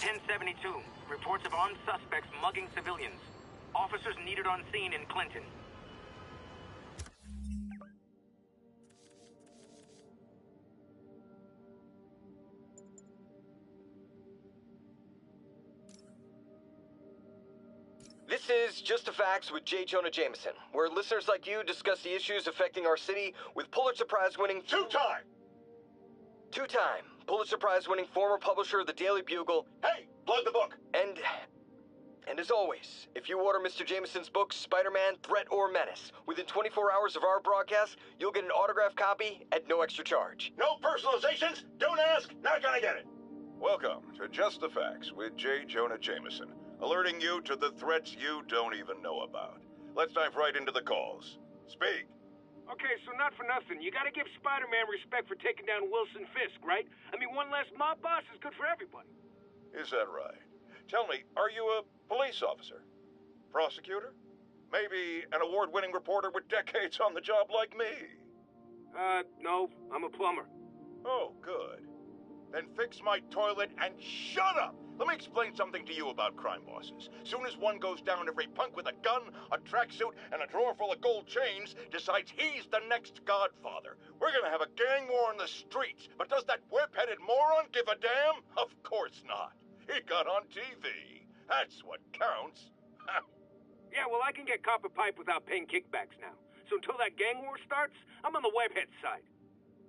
1072. Reports of armed suspects mugging civilians. Officers needed on scene in Clinton. This is Just the Facts with Jonah Jameson, where listeners like you discuss the issues affecting our city with Pulitzer Prize-winning... Two-time Pulitzer Prize-winning former publisher of the Daily Bugle... Hey, plug the book! And as always, if you order Mr. Jameson's book, Spider-Man, Threat or Menace, within 24 hours of our broadcast, you'll get an autographed copy at no extra charge. No personalizations, don't ask, not gonna get it. Welcome to Just the Facts with Jonah Jameson, alerting you to the threats you don't even know about. Let's dive right into the calls. Speak. Okay, so not for nothing. You gotta give Spider-Man respect for taking down Wilson Fisk, right? I mean, one less mob boss is good for everybody. Is that right? Tell me, are you a police officer? Prosecutor? Maybe an award-winning reporter with decades on the job like me? No, I'm a plumber. Oh, good. Then fix my toilet and shut up! Let me explain something to you about crime bosses. Soon as one goes down, every punk with a gun, a tracksuit, and a drawer full of gold chains decides he's the next godfather. We're gonna have a gang war in the streets, but does that whip-headed moron give a damn? Of course not. He got on TV. That's what counts. Yeah, well, I can get copper pipe without paying kickbacks now. So until that gang war starts, I'm on the webhead side.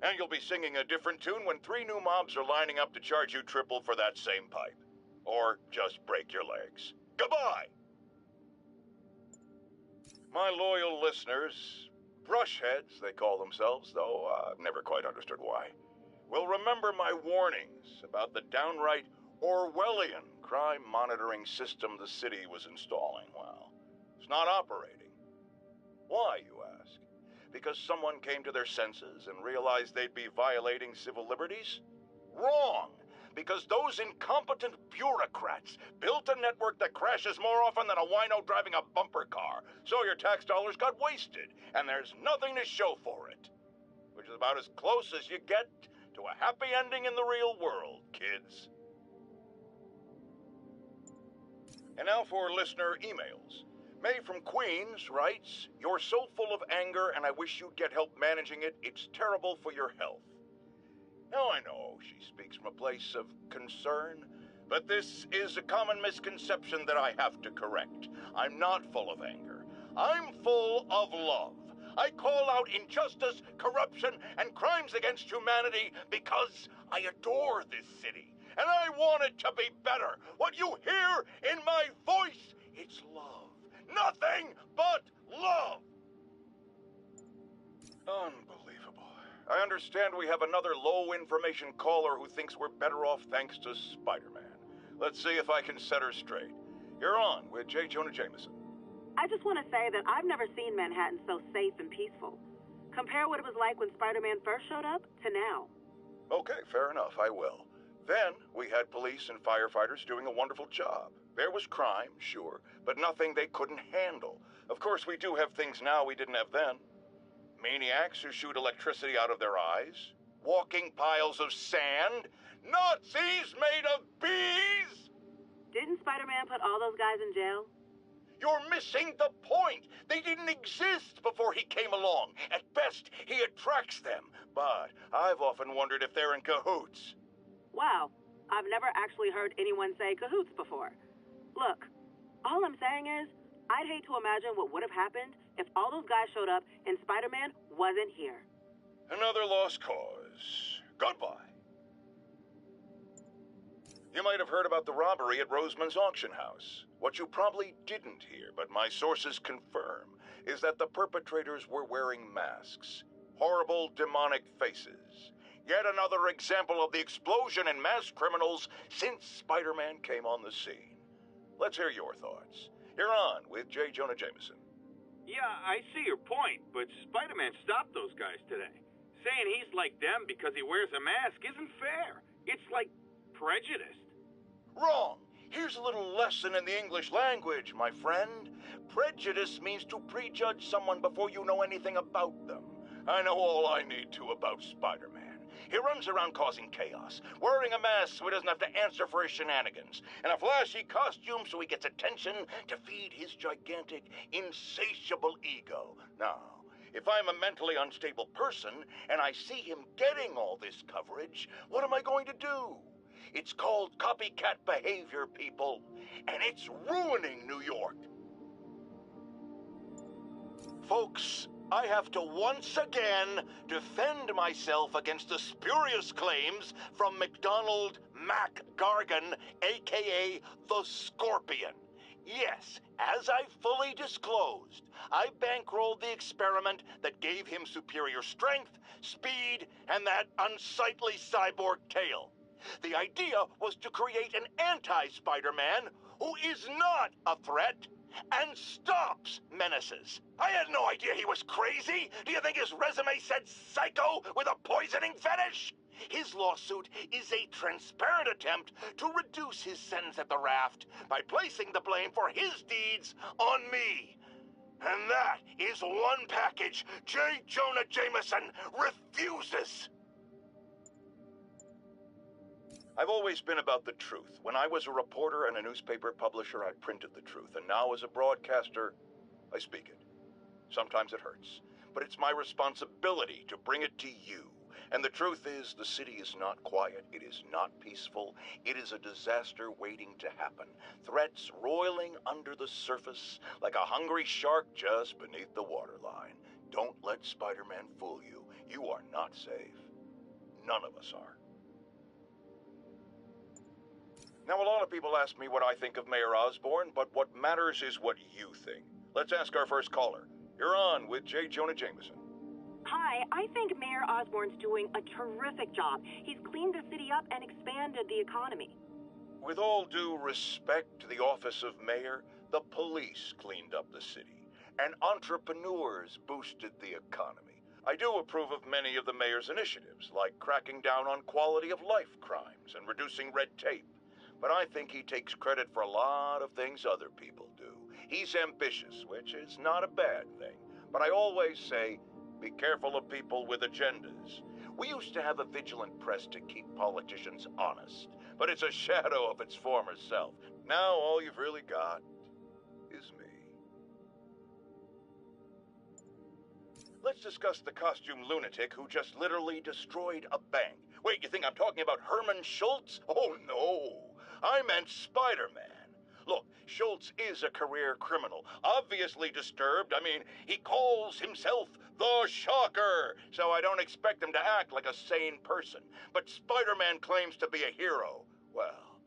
And you'll be singing a different tune when 3 new mobs are lining up to charge you triple for that same pipe. Or just break your legs. Goodbye! My loyal listeners, brushheads they call themselves, though I've never quite understood why, will remember my warnings about the downright Orwellian crime monitoring system the city was installing. Well, it's not operating. Why, you ask? Because someone came to their senses and realized they'd be violating civil liberties? Wrong! Because those incompetent bureaucrats built a network that crashes more often than a wino driving a bumper car, so your tax dollars got wasted, and there's nothing to show for it. Which is about as close as you get to a happy ending in the real world, kids. And now for listener emails. May from Queens writes, "You're so full of anger and I wish you'd get help managing it. It's terrible for your health." Now I know she speaks from a place of concern, but this is a common misconception that I have to correct. I'm not full of anger. I'm full of love. I call out injustice, corruption, and crimes against humanity because I adore this city, and I want it to be better. What you hear in my voice, it's love. Nothing but love! Unbelievable. I understand we have another low-information caller who thinks we're better off thanks to Spider-Man. Let's see if I can set her straight. You're on with Jonah Jameson. I just want to say that I've never seen Manhattan so safe and peaceful. Compare what it was like when Spider-Man first showed up to now. Okay, fair enough, I will. Then we had police and firefighters doing a wonderful job. There was crime, sure, but nothing they couldn't handle. Of course, we do have things now we didn't have then. Maniacs who shoot electricity out of their eyes, walking piles of sand, Nazis made of bees! Didn't Spider-Man put all those guys in jail? You're missing the point. They didn't exist before he came along. At best, he attracts them. But I've often wondered if they're in cahoots. Wow, I've never actually heard anyone say cahoots before. Look, all I'm saying is, I'd hate to imagine what would have happened if all those guys showed up and Spider-Man wasn't here. Another lost cause. Goodbye. You might have heard about the robbery at Roseman's auction house. What you probably didn't hear, but my sources confirm, is that the perpetrators were wearing masks. Horrible, demonic faces. Yet another example of the explosion in mass criminals since Spider-Man came on the scene. Let's hear your thoughts. You're on with Jonah Jameson. Yeah, I see your point, but Spider-Man stopped those guys today. Saying he's like them because he wears a mask isn't fair. It's like prejudiced. Wrong. Here's a little lesson in the English language, my friend. Prejudice means to prejudge someone before you know anything about them. I know all I need to about Spider-Man. He runs around causing chaos, wearing a mask so he doesn't have to answer for his shenanigans, and a flashy costume so he gets attention to feed his gigantic, insatiable ego. Now, if I'm a mentally unstable person and I see him getting all this coverage, what am I going to do? It's called copycat behavior, people, and it's ruining New York. Folks, I have to once again defend myself against the spurious claims from McDonald Mac Gargan, aka the Scorpion. Yes, as I fully disclosed, I bankrolled the experiment that gave him superior strength, speed, and that unsightly cyborg tail. The idea was to create an anti-Spider-Man who is not a threat and stops menaces. I had no idea he was crazy. Do you think his resume said psycho with a poisoning fetish? His lawsuit is a transparent attempt to reduce his sentence at the raft by placing the blame for his deeds on me. And that is one package J. Jonah Jameson refuses. I've always been about the truth. When I was a reporter and a newspaper publisher, I printed the truth. And now as a broadcaster, I speak it. Sometimes it hurts, but it's my responsibility to bring it to you. And the truth is, the city is not quiet. It is not peaceful. It is a disaster waiting to happen. Threats roiling under the surface like a hungry shark just beneath the waterline. Don't let Spider-Man fool you. You are not safe. None of us are. Now, a lot of people ask me what I think of Mayor Osborn, but what matters is what you think. Let's ask our first caller. You're on with J. Jonah Jameson. Hi, I think Mayor Osborn's doing a terrific job. He's cleaned the city up and expanded the economy. With all due respect to the office of mayor, the police cleaned up the city, and entrepreneurs boosted the economy. I do approve of many of the mayor's initiatives, like cracking down on quality of life crimes and reducing red tape. But I think he takes credit for a lot of things other people do. He's ambitious, which is not a bad thing. But I always say, be careful of people with agendas. We used to have a vigilant press to keep politicians honest, but it's a shadow of its former self. Now all you've really got is me. Let's discuss the costume lunatic who just literally destroyed a bank. Wait, you think I'm talking about Herman Schultz? Oh, no. I meant Spider-Man. Look, Schultz is a career criminal, obviously disturbed. I mean, he calls himself the Shocker, so I don't expect him to act like a sane person. But Spider-Man claims to be a hero. Well,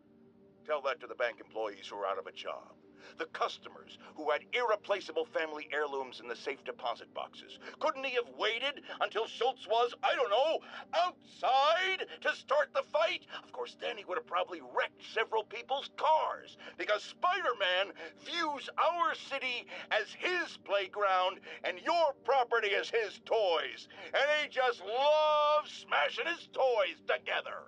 tell that to the bank employees who are out of a job. The customers who had irreplaceable family heirlooms in the safe deposit boxes. Couldn't he have waited until Schultz was, I don't know, outside to start the fight? Of course, then he would have probably wrecked several people's cars, because Spider-Man views our city as his playground and your property as his toys. And he just loves smashing his toys together.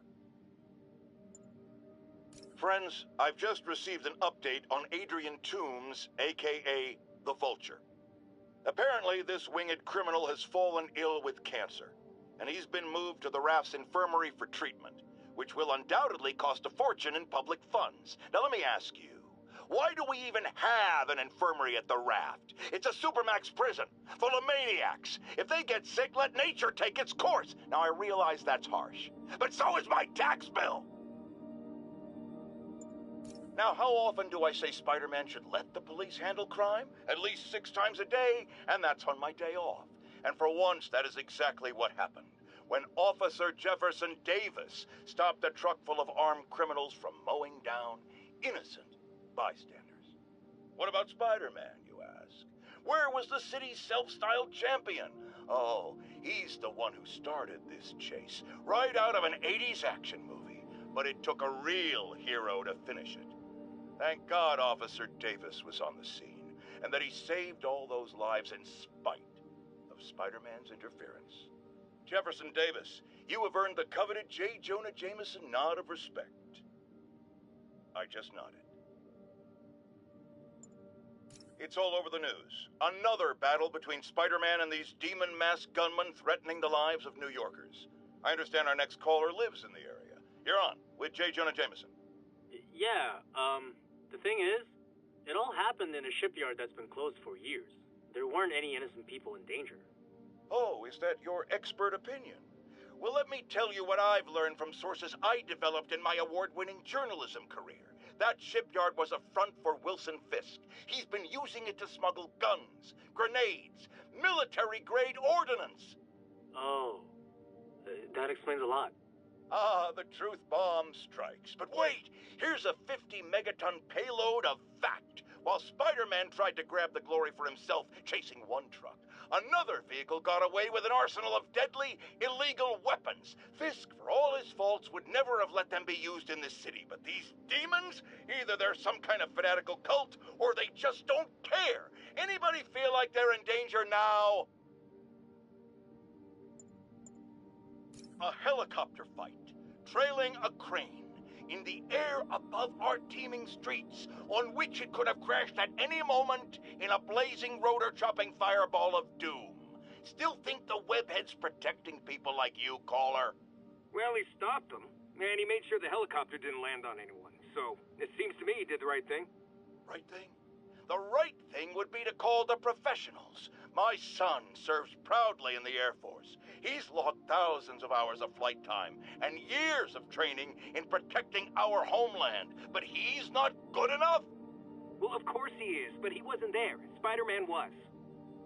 Friends, I've just received an update on Adrian Toombs, a.k.a. the Vulture. Apparently, this winged criminal has fallen ill with cancer, and he's been moved to the Raft's infirmary for treatment, which will undoubtedly cost a fortune in public funds. Now, let me ask you, why do we even have an infirmary at the Raft? It's a supermax prison, full of maniacs. If they get sick, let nature take its course. Now, I realize that's harsh, but so is my tax bill. Now, how often do I say Spider-Man should let the police handle crime? At least 6 times a day, and that's on my day off. And for once, that is exactly what happened. When Officer Jefferson Davis stopped a truck full of armed criminals from mowing down innocent bystanders. What about Spider-Man, you ask? Where was the city's self-styled champion? Oh, he's the one who started this chase, right out of an 80s action movie. But it took a real hero to finish it. Thank God Officer Davis was on the scene, and that he saved all those lives in spite of Spider-Man's interference. Jefferson Davis, you have earned the coveted J. Jonah Jameson nod of respect. I just nodded. It's all over the news. Another battle between Spider-Man and these demon-masked gunmen threatening the lives of New Yorkers. I understand our next caller lives in the area. You're on with Jonah Jameson. Yeah, the thing is, it all happened in a shipyard that's been closed for years. There weren't any innocent people in danger. Oh, is that your expert opinion? Well, let me tell you what I've learned from sources I developed in my award-winning journalism career. That shipyard was a front for Wilson Fisk. He's been using it to smuggle guns, grenades, military-grade ordnance. Oh, that explains a lot. Ah, the truth bomb strikes. But wait, here's a 50-megaton payload of fact. While Spider-Man tried to grab the glory for himself, chasing one truck, another vehicle got away with an arsenal of deadly, illegal weapons. Fisk, for all his faults, would never have let them be used in this city. But these demons, either they're some kind of fanatical cult, or they just don't care. Anybody feel like they're in danger now? A helicopter fight, trailing a crane, in the air above our teeming streets, on which it could have crashed at any moment in a blazing rotor-chopping fireball of doom. Still think the webhead's protecting people like you, caller? Well, he stopped them, and he made sure the helicopter didn't land on anyone. So, it seems to me he did the right thing. Right thing? The right thing would be to call the professionals. My son serves proudly in the Air Force. He's logged thousands of hours of flight time and years of training in protecting our homeland. But he's not good enough? Well, of course he is, but he wasn't there. Spider-Man was.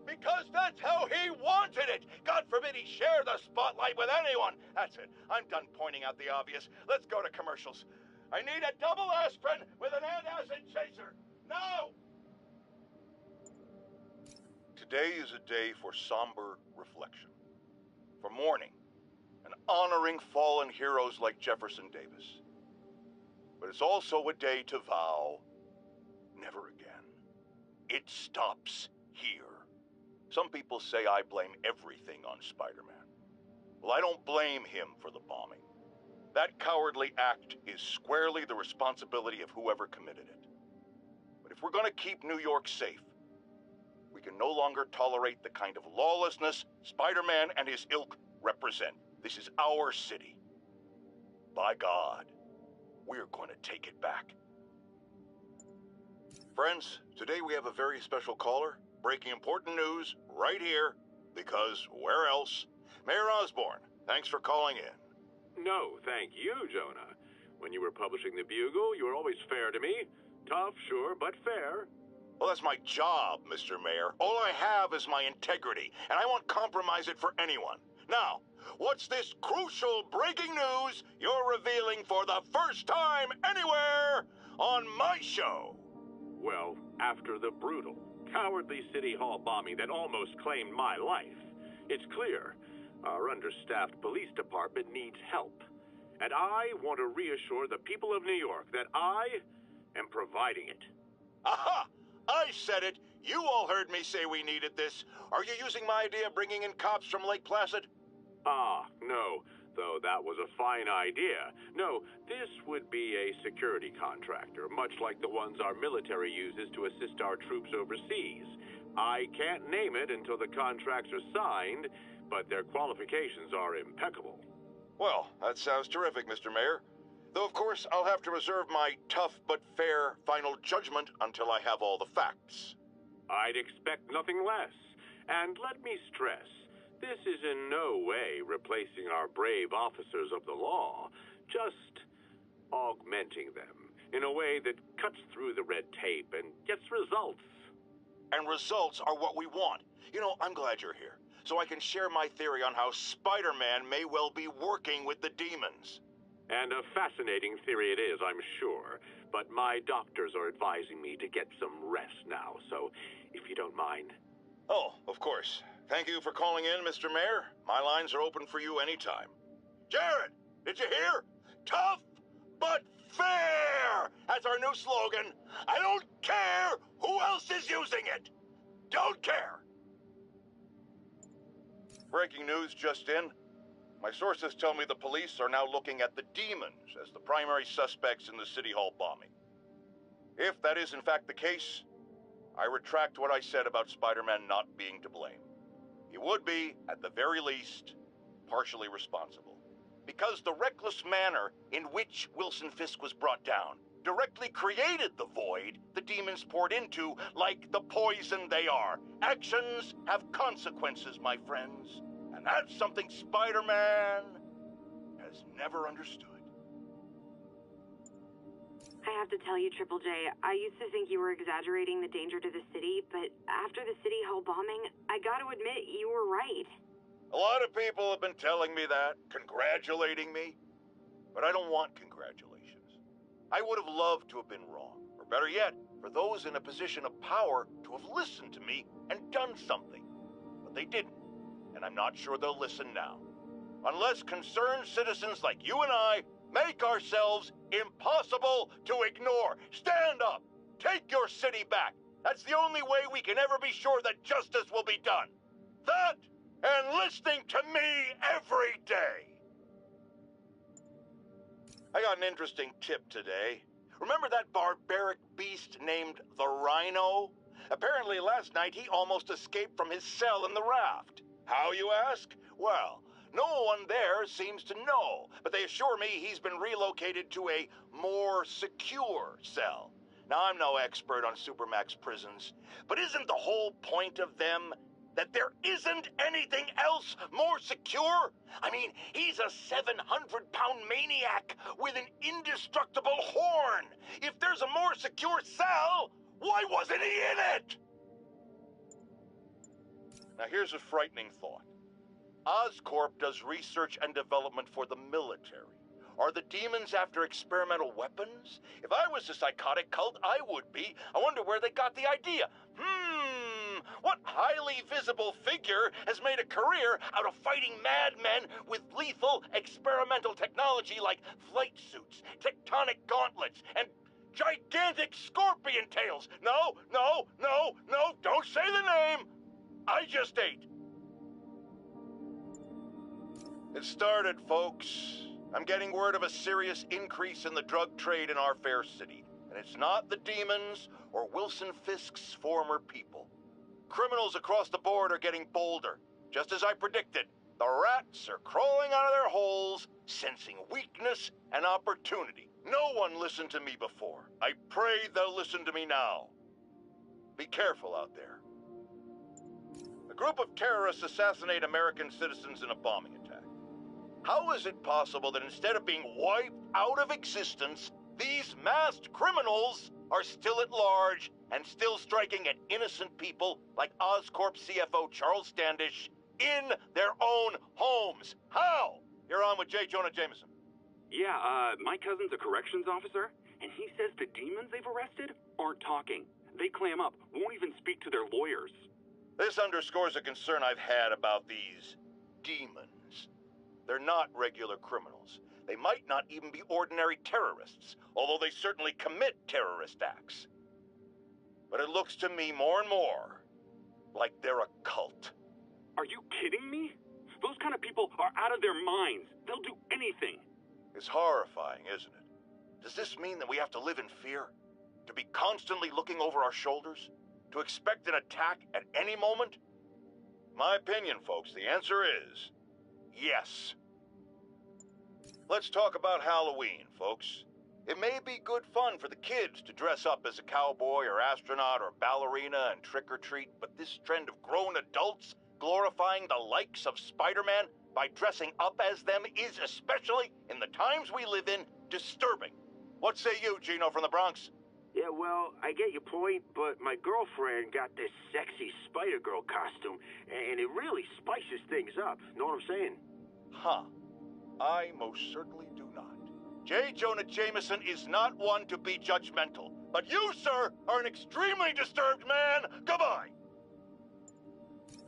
Because that's how he wanted it! God forbid he share the spotlight with anyone! That's it. I'm done pointing out the obvious. Let's go to commercials. I need a double aspirin with an antacid chaser. Now! Today is a day for somber reflection, for mourning, and honoring fallen heroes like Jefferson Davis. But it's also a day to vow, never again. It stops here. Some people say I blame everything on Spider-Man. Well, I don't blame him for the bombing. That cowardly act is squarely the responsibility of whoever committed it. But if we're going to keep New York safe, we can no longer tolerate the kind of lawlessness Spider-Man and his ilk represent. This is our city. By God, we're going to take it back. Friends, today we have a very special caller, breaking important news right here, because where else? Mayor Osborne, thanks for calling in. No, thank you, Jonah. When you were publishing the Bugle, you were always fair to me. Tough, sure, but fair. Well, that's my job, Mr. Mayor. All I have is my integrity, and I won't compromise it for anyone. Now, what's this crucial breaking news you're revealing for the first time anywhere on my show? Well, after the brutal, cowardly City Hall bombing that almost claimed my life, it's clear our understaffed police department needs help. And I want to reassure the people of New York that I am providing it. Aha! I said it! You all heard me say we needed this. Are you using my idea of bringing in cops from Lake Placid? Ah, no. Though that was a fine idea. No, this would be a security contractor, much like the ones our military uses to assist our troops overseas. I can't name it until the contracts are signed, but their qualifications are impeccable. Well, that sounds terrific, Mr. Mayor. Though, of course, I'll have to reserve my tough but fair final judgment until I have all the facts. I'd expect nothing less. And let me stress, this is in no way replacing our brave officers of the law, just augmenting them in a way that cuts through the red tape and gets results. And results are what we want. You know, I'm glad you're here, so I can share my theory on how Spider-Man may well be working with the demons. And a fascinating theory it is, I'm sure. But my doctors are advising me to get some rest now, so if you don't mind. Oh, of course. Thank you for calling in, Mr. Mayor. My lines are open for you anytime. Jared, did you hear? Tough but fair! That's our new slogan. I don't care who else is using it. Don't care. Breaking news just in. My sources tell me the police are now looking at the demons as the primary suspects in the City Hall bombing. If that is in fact the case, I retract what I said about Spider-Man not being to blame. He would be, at the very least, partially responsible. Because the reckless manner in which Wilson Fisk was brought down directly created the void the demons poured into, like the poison they are. Actions have consequences, my friends. And that's something Spider-Man has never understood. I have to tell you, Triple J, I used to think you were exaggerating the danger to the city, but after the City Hall bombing, I gotta admit, you were right. A lot of people have been telling me that, congratulating me, but I don't want congratulations. I would have loved to have been wrong, or better yet, for those in a position of power to have listened to me and done something. But they didn't, and I'm not sure they'll listen now. Unless concerned citizens like you and I make ourselves impossible to ignore. Stand up! Take your city back! That's the only way we can ever be sure that justice will be done. That, and listening to me every day. I got an interesting tip today. Remember that barbaric beast named the Rhino? Apparently last night he almost escaped from his cell in the raft. How, you ask? Well, no one there seems to know, but they assure me he's been relocated to a more secure cell. Now, I'm no expert on Supermax prisons, but isn't the whole point of them that there isn't anything else more secure? I mean, he's a 700-pound maniac with an indestructible horn. If there's a more secure cell, why wasn't he in it? Now, here's a frightening thought. Oscorp does research and development for the military. Are the demons after experimental weapons? If I was a psychotic cult, I would be. I wonder where they got the idea. What highly visible figure has made a career out of fighting madmen with lethal experimental technology like flight suits, tectonic gauntlets, and gigantic scorpion tails? No, don't say the name. I just ate. It started, folks. I'm getting word of a serious increase in the drug trade in our fair city. And it's not the demons or Wilson Fisk's former people. Criminals across the board are getting bolder. Just as I predicted, the rats are crawling out of their holes, sensing weakness and opportunity. No one listened to me before. I pray they'll listen to me now. Be careful out there. A group of terrorists assassinate American citizens in a bombing attack. How is it possible that instead of being wiped out of existence, these masked criminals are still at large and still striking at innocent people like Oscorp CFO Charles Standish in their own homes? How? You're on with Jonah Jameson. Yeah, my cousin's a corrections officer, and he says the demons they've arrested aren't talking. They clam up, won't even speak to their lawyers. This underscores a concern I've had about these demons. They're not regular criminals. They might not even be ordinary terrorists, although they certainly commit terrorist acts. But it looks to me more and more like they're a cult. Are you kidding me? Those kind of people are out of their minds. They'll do anything. It's horrifying, isn't it? Does this mean that we have to live in fear? To be constantly looking over our shoulders? To expect an attack at any moment? My opinion, folks, the answer is yes. Let's talk about Halloween, folks. It may be good fun for the kids to dress up as a cowboy or astronaut or ballerina and trick-or-treat, but this trend of grown adults glorifying the likes of Spider-Man by dressing up as them is, especially in the times we live in, disturbing. What say you, Gino from the Bronx? Yeah, well, I get your point, but my girlfriend got this sexy Spider-Girl costume, and it really spices things up. Know what I'm saying? Huh. I most certainly do not. Jonah Jameson is not one to be judgmental, but you, sir, are an extremely disturbed man. Goodbye.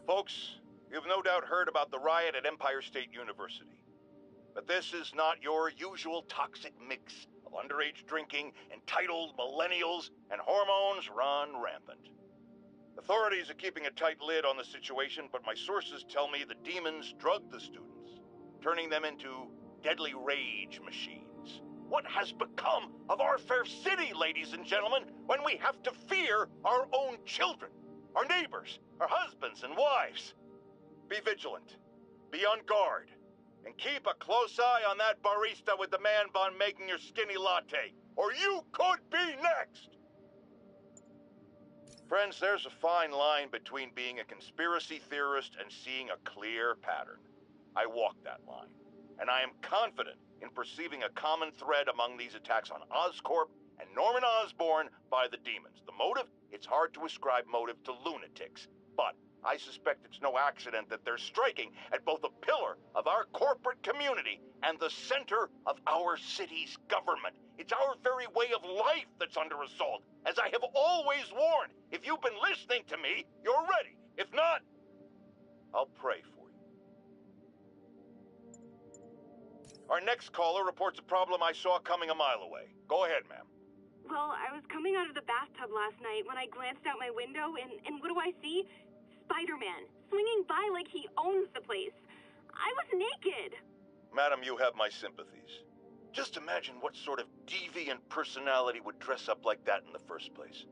Folks, you've no doubt heard about the riot at Empire State University. But this is not your usual toxic mix of underage drinking, entitled millennials, and hormones run rampant. Authorities are keeping a tight lid on the situation, but my sources tell me the demons drugged the students, turning them into deadly rage machines. What has become of our fair city, ladies and gentlemen, when we have to fear our own children, our neighbors, our husbands and wives? Be vigilant. Be on guard. And keep a close eye on that barista with the man bun making your skinny latte, or you could be next! Friends, there's a fine line between being a conspiracy theorist and seeing a clear pattern. I walk that line, and I am confident in perceiving a common thread among these attacks on Oscorp and Norman Osborn by the demons. The motive? It's hard to ascribe motive to lunatics, but I suspect it's no accident that they're striking at both a pillar of our corporate community and the center of our city's government. It's our very way of life that's under assault. As I have always warned, if you've been listening to me, you're ready. If not, I'll pray for you. Our next caller reports a problem I saw coming a mile away. Go ahead, ma'am. Well, I was coming out of the bathtub last night when I glanced out my window, and what do I see? Spider-Man, swinging by like he owns the place. I was naked. Madam, you have my sympathies. Just imagine what sort of deviant personality would dress up like that in the first place.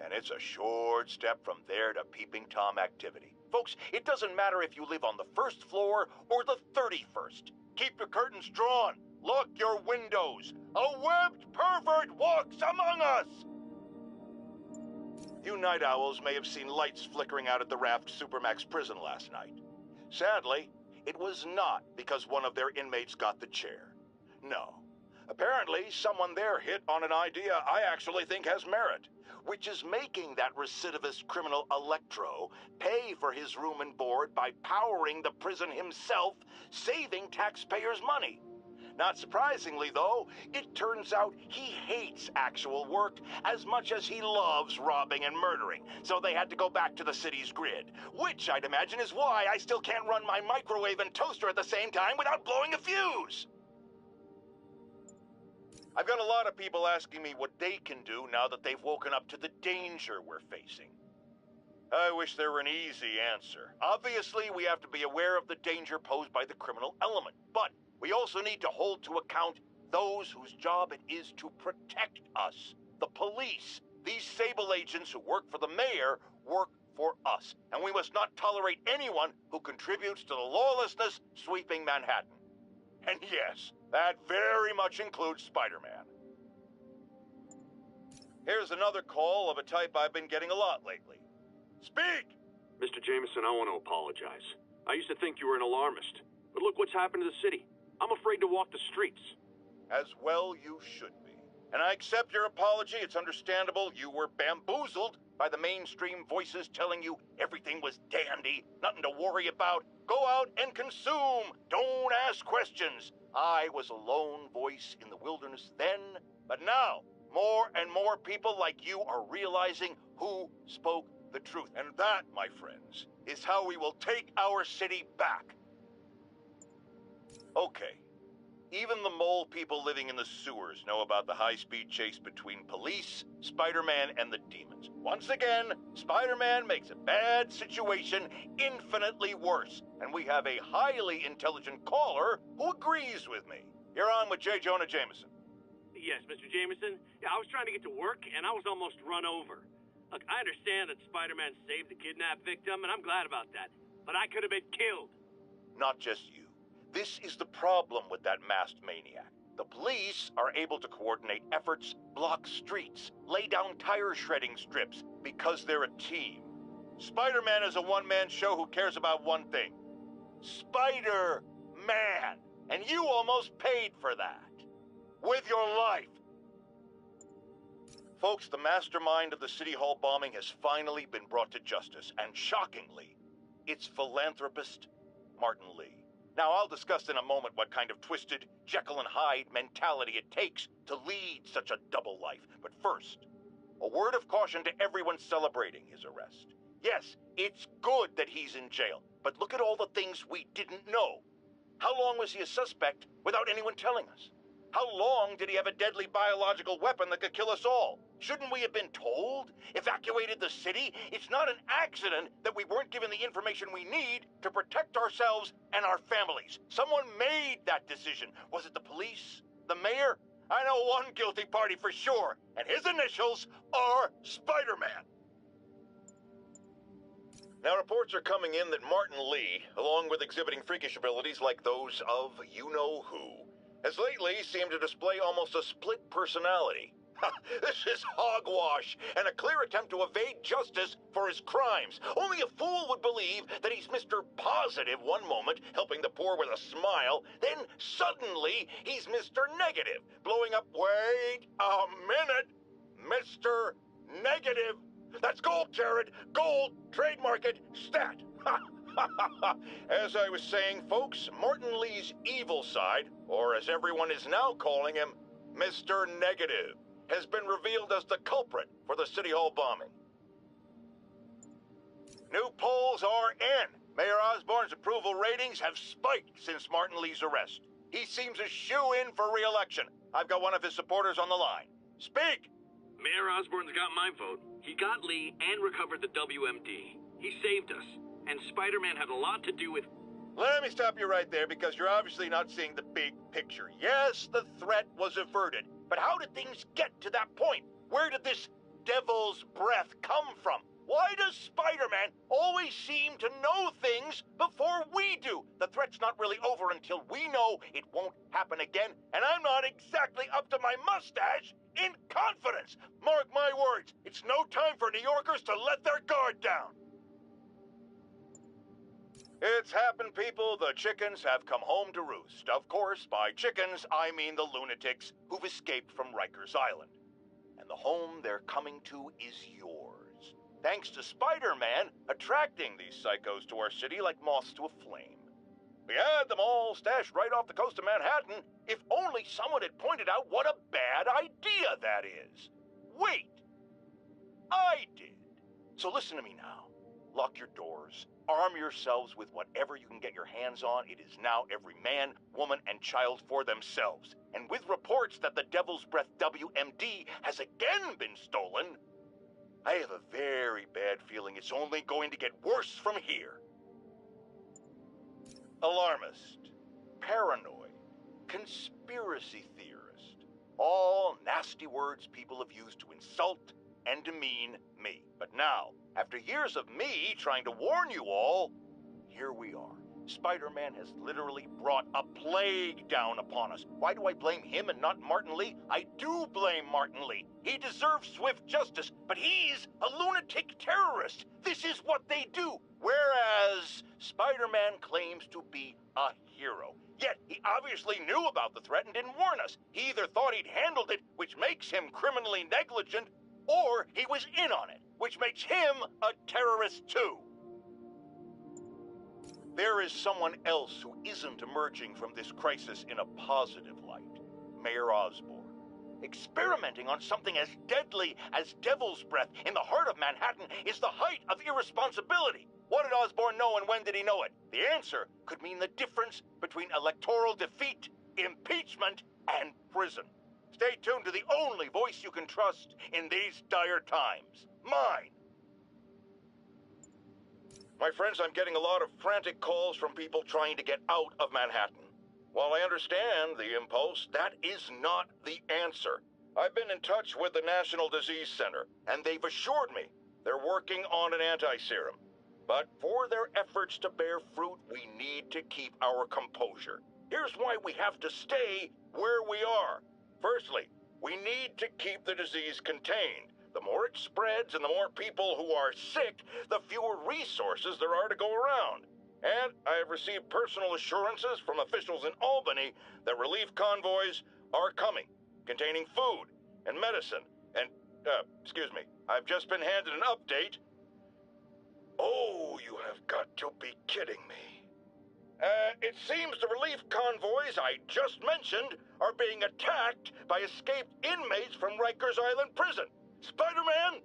And it's a short step from there to peeping Tom activity. Folks, it doesn't matter if you live on the first floor or the 31st. Keep your curtains drawn. Lock your windows. A webbed pervert walks among us. You night owls may have seen lights flickering out at the Raft Supermax prison last night. Sadly, it was not because one of their inmates got the chair. No. Apparently, someone there hit on an idea I actually think has merit, which is making that recidivist criminal Electro pay for his room and board by powering the prison himself, saving taxpayers' money. Not surprisingly, though, it turns out he hates actual work as much as he loves robbing and murdering, so they had to go back to the city's grid, which I'd imagine is why I still can't run my microwave and toaster at the same time without blowing a fuse. I've got a lot of people asking me what they can do now that they've woken up to the danger we're facing. I wish there were an easy answer. Obviously, we have to be aware of the danger posed by the criminal element, but we also need to hold to account those whose job it is to protect us. The police. These Sable agents who work for the mayor work for us, and we must not tolerate anyone who contributes to the lawlessness sweeping Manhattan. And yes, that very much includes Spider-Man. Here's another call of a type I've been getting a lot lately. Speak! Mr. Jameson, I want to apologize. I used to think you were an alarmist, but look what's happened to the city. I'm afraid to walk the streets. As well you should be. And I accept your apology. It's understandable you were bamboozled by the mainstream voices telling you everything was dandy, nothing to worry about. Go out and consume. Don't ask questions. I was a lone voice in the wilderness then, but now more and more people like you are realizing who spoke the truth. And that, my friends, is how we will take our city back. Okay. Even the mole people living in the sewers know about the high-speed chase between police, Spider-Man, and the demons. Once again, Spider-Man makes a bad situation infinitely worse, and we have a highly intelligent caller who agrees with me. You're on with Jonah Jameson. Yes, Mr. Jameson. Yeah, I was trying to get to work, and I was almost run over. Look, I understand that Spider-Man saved the kidnapped victim, and I'm glad about that. But I could have been killed. Not just you. This is the problem with that masked maniac. The police are able to coordinate efforts, block streets, lay down tire shredding strips, because they're a team. Spider-Man is a one-man show who cares about one thing. Spider-Man! And you almost paid for that. With your life. Folks, the mastermind of the City Hall bombing has finally been brought to justice, and shockingly, it's philanthropist Martin Lee. Now, I'll discuss in a moment what kind of twisted Jekyll and Hyde mentality it takes to lead such a double life. But first, a word of caution to everyone celebrating his arrest. Yes, it's good that he's in jail, but look at all the things we didn't know. How long was he a suspect without anyone telling us? How long did he have a deadly biological weapon that could kill us all? Shouldn't we have been told? Evacuated the city? It's not an accident that we weren't given the information we need to protect ourselves and our families. Someone made that decision. Was it the police? The mayor? I know one guilty party for sure, and his initials are Spider-Man. Now, reports are coming in that Martin Lee, along with exhibiting freakish abilities like those of you-know-who, has lately seemed to display almost a split personality. This is hogwash and a clear attempt to evade justice for his crimes. Only a fool would believe that he's Mr. Positive one moment, helping the poor with a smile, then suddenly he's Mr. Negative, blowing up, wait a minute, Mr. Negative. That's gold, Jared. Gold, trademark it, stat. As I was saying, folks, Martin Lee's evil side, or as everyone is now calling him, Mr. Negative, has been revealed as the culprit for the City Hall bombing. New polls are in. Mayor Osborne's approval ratings have spiked since Martin Lee's arrest. He seems a shoo-in for re-election. I've got one of his supporters on the line. Speak! Mayor Osborne's got my vote. He got Lee and recovered the WMD. He saved us. And Spider-Man had a lot to do with... Let me stop you right there, because you're obviously not seeing the big picture. Yes, the threat was averted, but how did things get to that point? Where did this devil's breath come from? Why does Spider-Man always seem to know things before we do? The threat's not really over until we know it won't happen again, and I'm not exactly up to my mustache in confidence. Mark my words, it's no time for New Yorkers to let their guard down. It's happened, people. The chickens have come home to roost. Of course, by chickens, I mean the lunatics who've escaped from Rikers Island. And the home they're coming to is yours. Thanks to Spider-Man attracting these psychos to our city like moths to a flame. We had them all stashed right off the coast of Manhattan, if only someone had pointed out what a bad idea that is. Wait! I did. So listen to me now. Lock your doors. Arm yourselves with whatever you can get your hands on. It is now every man, woman, and child for themselves. And with reports that the Devil's Breath WMD has again been stolen, I have a very bad feeling it's only going to get worse from here. Alarmist, paranoid, conspiracy theorist. All nasty words people have used to insult and demean me. But now, after years of me trying to warn you all, here we are. Spider-Man has literally brought a plague down upon us. Why do I blame him and not Martin Lee? I do blame Martin Lee. He deserves swift justice, but he's a lunatic terrorist. This is what they do. Whereas Spider-Man claims to be a hero. Yet he obviously knew about the threat and didn't warn us. He either thought he'd handled it, which makes him criminally negligent, or he was in on it, which makes him a terrorist too. There is someone else who isn't emerging from this crisis in a positive light. Mayor Osborne. Experimenting on something as deadly as Devil's Breath in the heart of Manhattan is the height of irresponsibility. What did Osborne know and when did he know it? The answer could mean the difference between electoral defeat, impeachment, and prison. Stay tuned to the only voice you can trust in these dire times. Mine. My friends, I'm getting a lot of frantic calls from people trying to get out of Manhattan. While I understand the impulse, that is not the answer. I've been in touch with the National Disease Center, and they've assured me they're working on an anti-serum. But for their efforts to bear fruit, we need to keep our composure. Here's why we have to stay where we are. Firstly, we need to keep the disease contained. The more it spreads and the more people who are sick, the fewer resources there are to go around. And I have received personal assurances from officials in Albany that relief convoys are coming, containing food and medicine. And, I've just been handed an update. Oh, you have got to be kidding me. It seems the relief convoys I just mentioned are being attacked by escaped inmates from Rikers Island Prison. Spider-Man,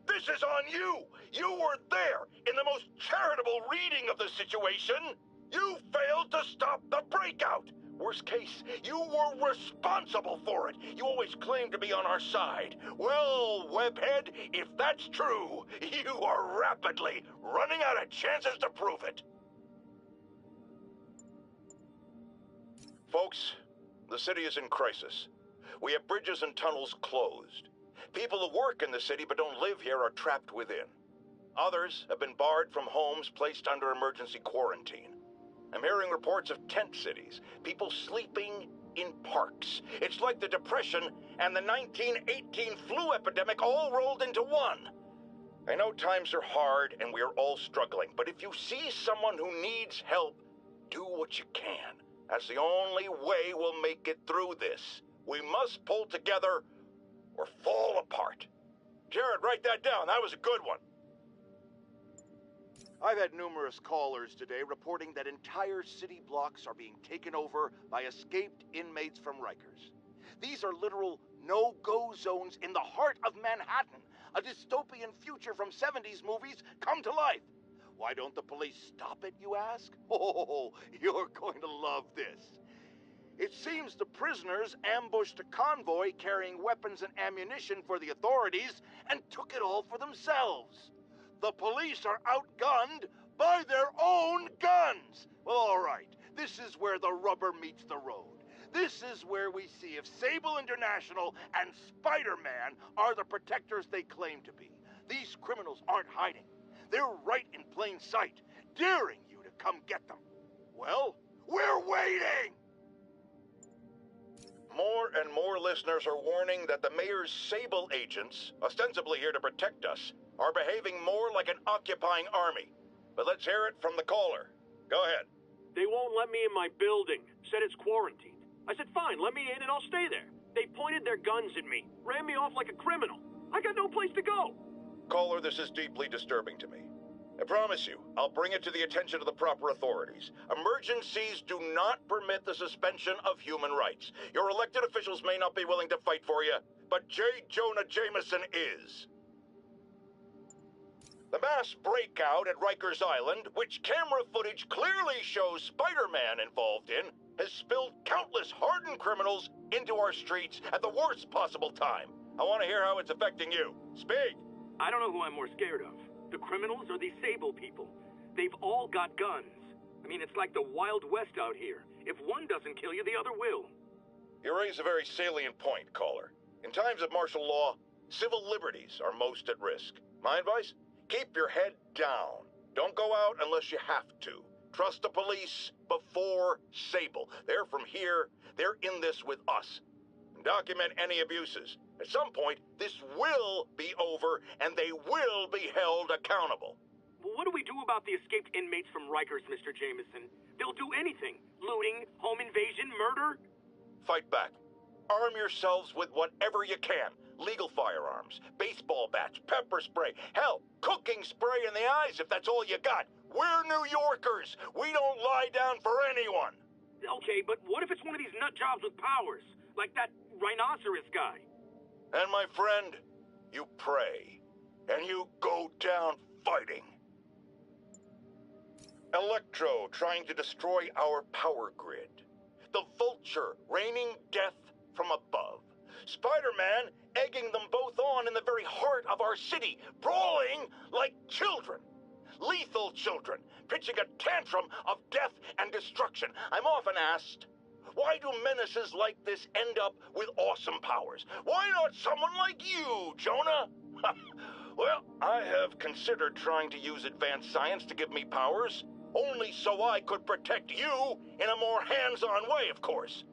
this is on you. You were there in the most charitable reading of the situation. You failed to stop the breakout. Worst case, you were responsible for it. You always claimed to be on our side. Well, Webhead, if that's true, you are rapidly running out of chances to prove it. Folks, the city is in crisis. We have bridges and tunnels closed. People who work in the city but don't live here are trapped within. Others have been barred from homes placed under emergency quarantine. I'm hearing reports of tent cities, people sleeping in parks. It's like the Depression and the 1918 flu epidemic all rolled into one. I know times are hard and we are all struggling, but if you see someone who needs help, do what you can. That's the only way we'll make it through this. We must pull together or fall apart. Jared, write that down. That was a good one. I've had numerous callers today reporting that entire city blocks are being taken over by escaped inmates from Rikers. These are literal no-go zones in the heart of Manhattan, a dystopian future from 70s movies come to life. Why don't the police stop it, you ask? Oh, you're going to love this. It seems the prisoners ambushed a convoy carrying weapons and ammunition for the authorities and took it all for themselves. The police are outgunned by their own guns. Well, all right, this is where the rubber meets the road. This is where we see if Sable International and Spider-Man are the protectors they claim to be. These criminals aren't hiding. They're right in plain sight, daring you to come get them. Well, we're waiting! More and more listeners are warning that the mayor's Sable agents, ostensibly here to protect us, are behaving more like an occupying army. But let's hear it from the caller. Go ahead. They won't let me in my building. Said it's quarantined. I said, fine, let me in and I'll stay there. They pointed their guns at me, ran me off like a criminal. I got no place to go. Caller, this is deeply disturbing to me. I promise you, I'll bring it to the attention of the proper authorities. Emergencies do not permit the suspension of human rights. Your elected officials may not be willing to fight for you, but J. Jonah Jameson is. The mass breakout at Rikers Island, which camera footage clearly shows Spider-Man involved in, has spilled countless hardened criminals into our streets at the worst possible time. I want to hear how it's affecting you. Speak! I don't know who I'm more scared of. The criminals or these Sable people. They've all got guns. I mean, it's like the Wild West out here. If one doesn't kill you, the other will. You raise a very salient point, caller. In times of martial law, civil liberties are most at risk. My advice? Keep your head down. Don't go out unless you have to. Trust the police before Sable. They're from here. They're in this with us. Document any abuses. At some point, this will be over, and they will be held accountable. Well, what do we do about the escaped inmates from Rikers, Mr. Jameson? They'll do anything. Looting, home invasion, murder. Fight back. Arm yourselves with whatever you can. Legal firearms, baseball bats, pepper spray, hell, cooking spray in the eyes if that's all you got. We're New Yorkers. We don't lie down for anyone. Okay, but what if it's one of these nut jobs with powers? Like that rhinoceros guy? And my friend, you pray, and you go down fighting. Electro trying to destroy our power grid. The Vulture raining death from above. Spider-Man egging them both on in the very heart of our city, brawling like children. Lethal children, pitching a tantrum of death and destruction. I'm often asked, why do menaces like this end up with awesome powers? Why not someone like you, Jonah? Well, I have considered trying to use advanced science to give me powers, only so I could protect you in a more hands-on way, of course.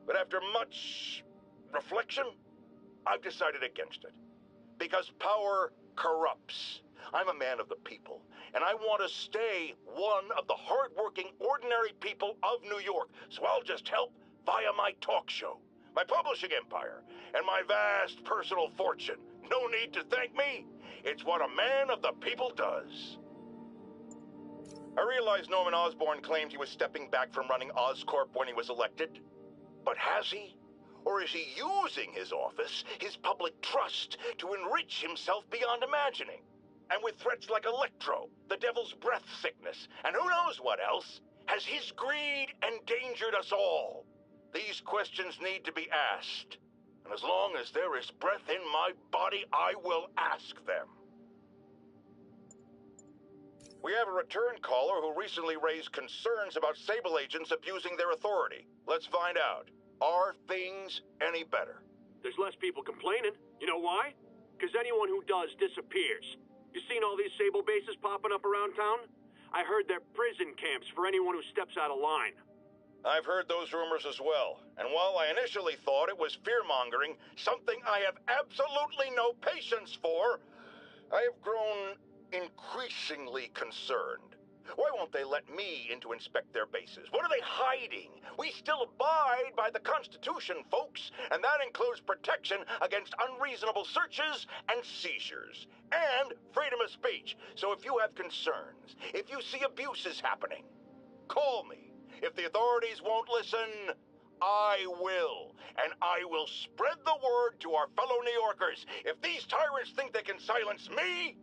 But after much reflection, I've decided against it. Because power corrupts. I'm a man of the people, and I want to stay one of the hard-working, ordinary people of New York, so I'll just help via my talk show, my publishing empire, and my vast personal fortune. No need to thank me. It's what a man of the people does. I realize Norman Osborn claimed he was stepping back from running Oscorp when he was elected. But has he? Or is he using his office, his public trust, to enrich himself beyond imagining? And with threats like Electro, the Devil's Breath sickness, and who knows what else, has his greed endangered us all? These questions need to be asked. And as long as there is breath in my body, I will ask them. We have a return caller who recently raised concerns about Sable agents abusing their authority. Let's find out. Are things any better? There's less people complaining. You know why? Because anyone who does disappears. You seen all these Sable bases popping up around town? I heard they're prison camps for anyone who steps out of line. I've heard those rumors as well, and while I initially thought it was fear-mongering, something I have absolutely no patience for, I have grown increasingly concerned. Why won't they let me in to inspect their bases? What are they hiding? We still abide by the Constitution, folks, and that includes protection against unreasonable searches and seizures, and freedom of speech. So if you have concerns, if you see abuses happening, call me. If the authorities won't listen, I will. And I will spread the word to our fellow New Yorkers. If these tyrants think they can silence me,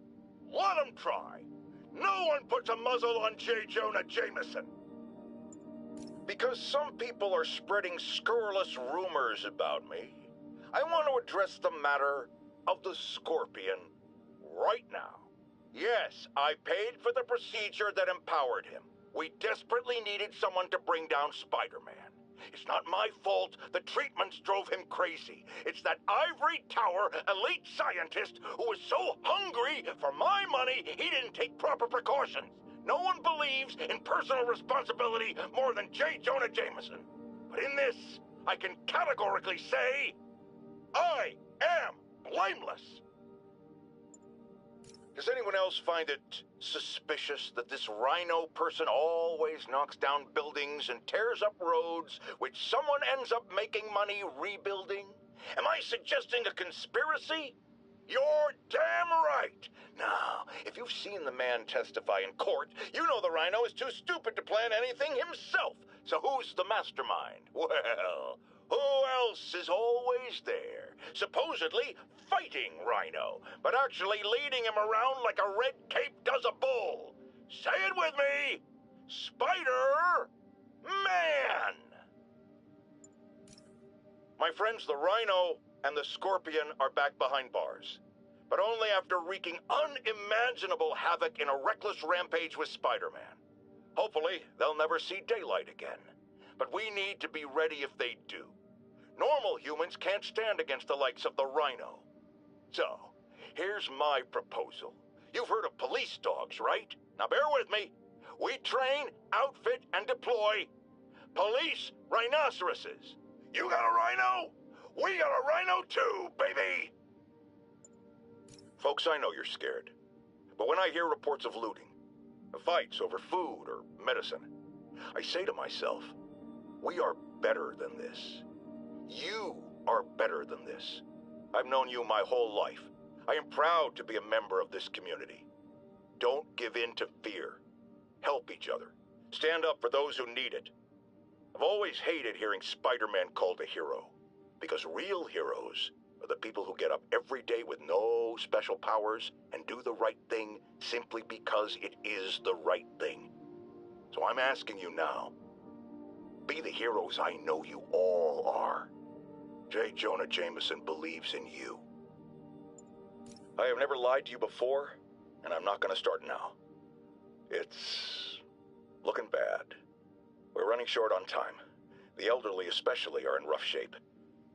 let them try. No one puts a muzzle on Jonah Jameson. Because some people are spreading scurrilous rumors about me, I want to address the matter of the Scorpion right now. Yes, I paid for the procedure that empowered him. We desperately needed someone to bring down Spider-Man. It's not my fault the treatments drove him crazy. It's that ivory tower elite scientist who was so hungry for my money he didn't take proper precautions. No one believes in personal responsibility more than Jonah Jameson. But in this, I can categorically say, I am blameless. Does anyone else find it suspicious that this rhino person always knocks down buildings and tears up roads, which someone ends up making money rebuilding? Am I suggesting a conspiracy? You're damn right! Now, if you've seen the man testify in court, you know the rhino is too stupid to plan anything himself. So who's the mastermind? Well, who else is always there? Supposedly fighting Rhino, but actually leading him around like a red cape does a bull. Say it with me! Spider-Man! My friends, the Rhino and the Scorpion are back behind bars, but only after wreaking unimaginable havoc in a reckless rampage with Spider-Man. Hopefully, they'll never see daylight again, but we need to be ready if they do. Normal humans can't stand against the likes of the Rhino. So, here's my proposal. You've heard of police dogs, right? Now bear with me. We train, outfit, and deploy police rhinoceroses. You got a rhino? We got a rhino too, baby! Folks, I know you're scared. But when I hear reports of looting, fights over food or medicine, I say to myself, we are better than this. You are better than this. I've known you my whole life. I am proud to be a member of this community. Don't give in to fear. Help each other. Stand up for those who need it. I've always hated hearing Spider-Man called a hero, because real heroes are the people who get up every day with no special powers and do the right thing simply because it is the right thing. So I'm asking you now, be the heroes I know you all are. Jonah Jameson believes in you. I have never lied to you before, and I'm not going to start now. It's looking bad. We're running short on time. The elderly especially are in rough shape.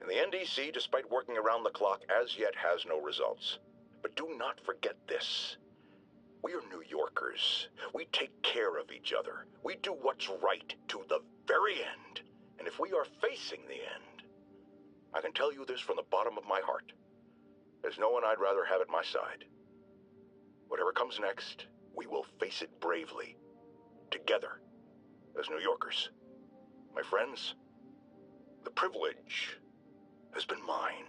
And the NDC, despite working around the clock, as yet has no results. But do not forget this. We are New Yorkers. We take care of each other. We do what's right to the very end. And if we are facing the end, I can tell you this from the bottom of my heart. There's no one I'd rather have at my side. Whatever comes next, we will face it bravely. Together, as New Yorkers. My friends, the privilege has been mine.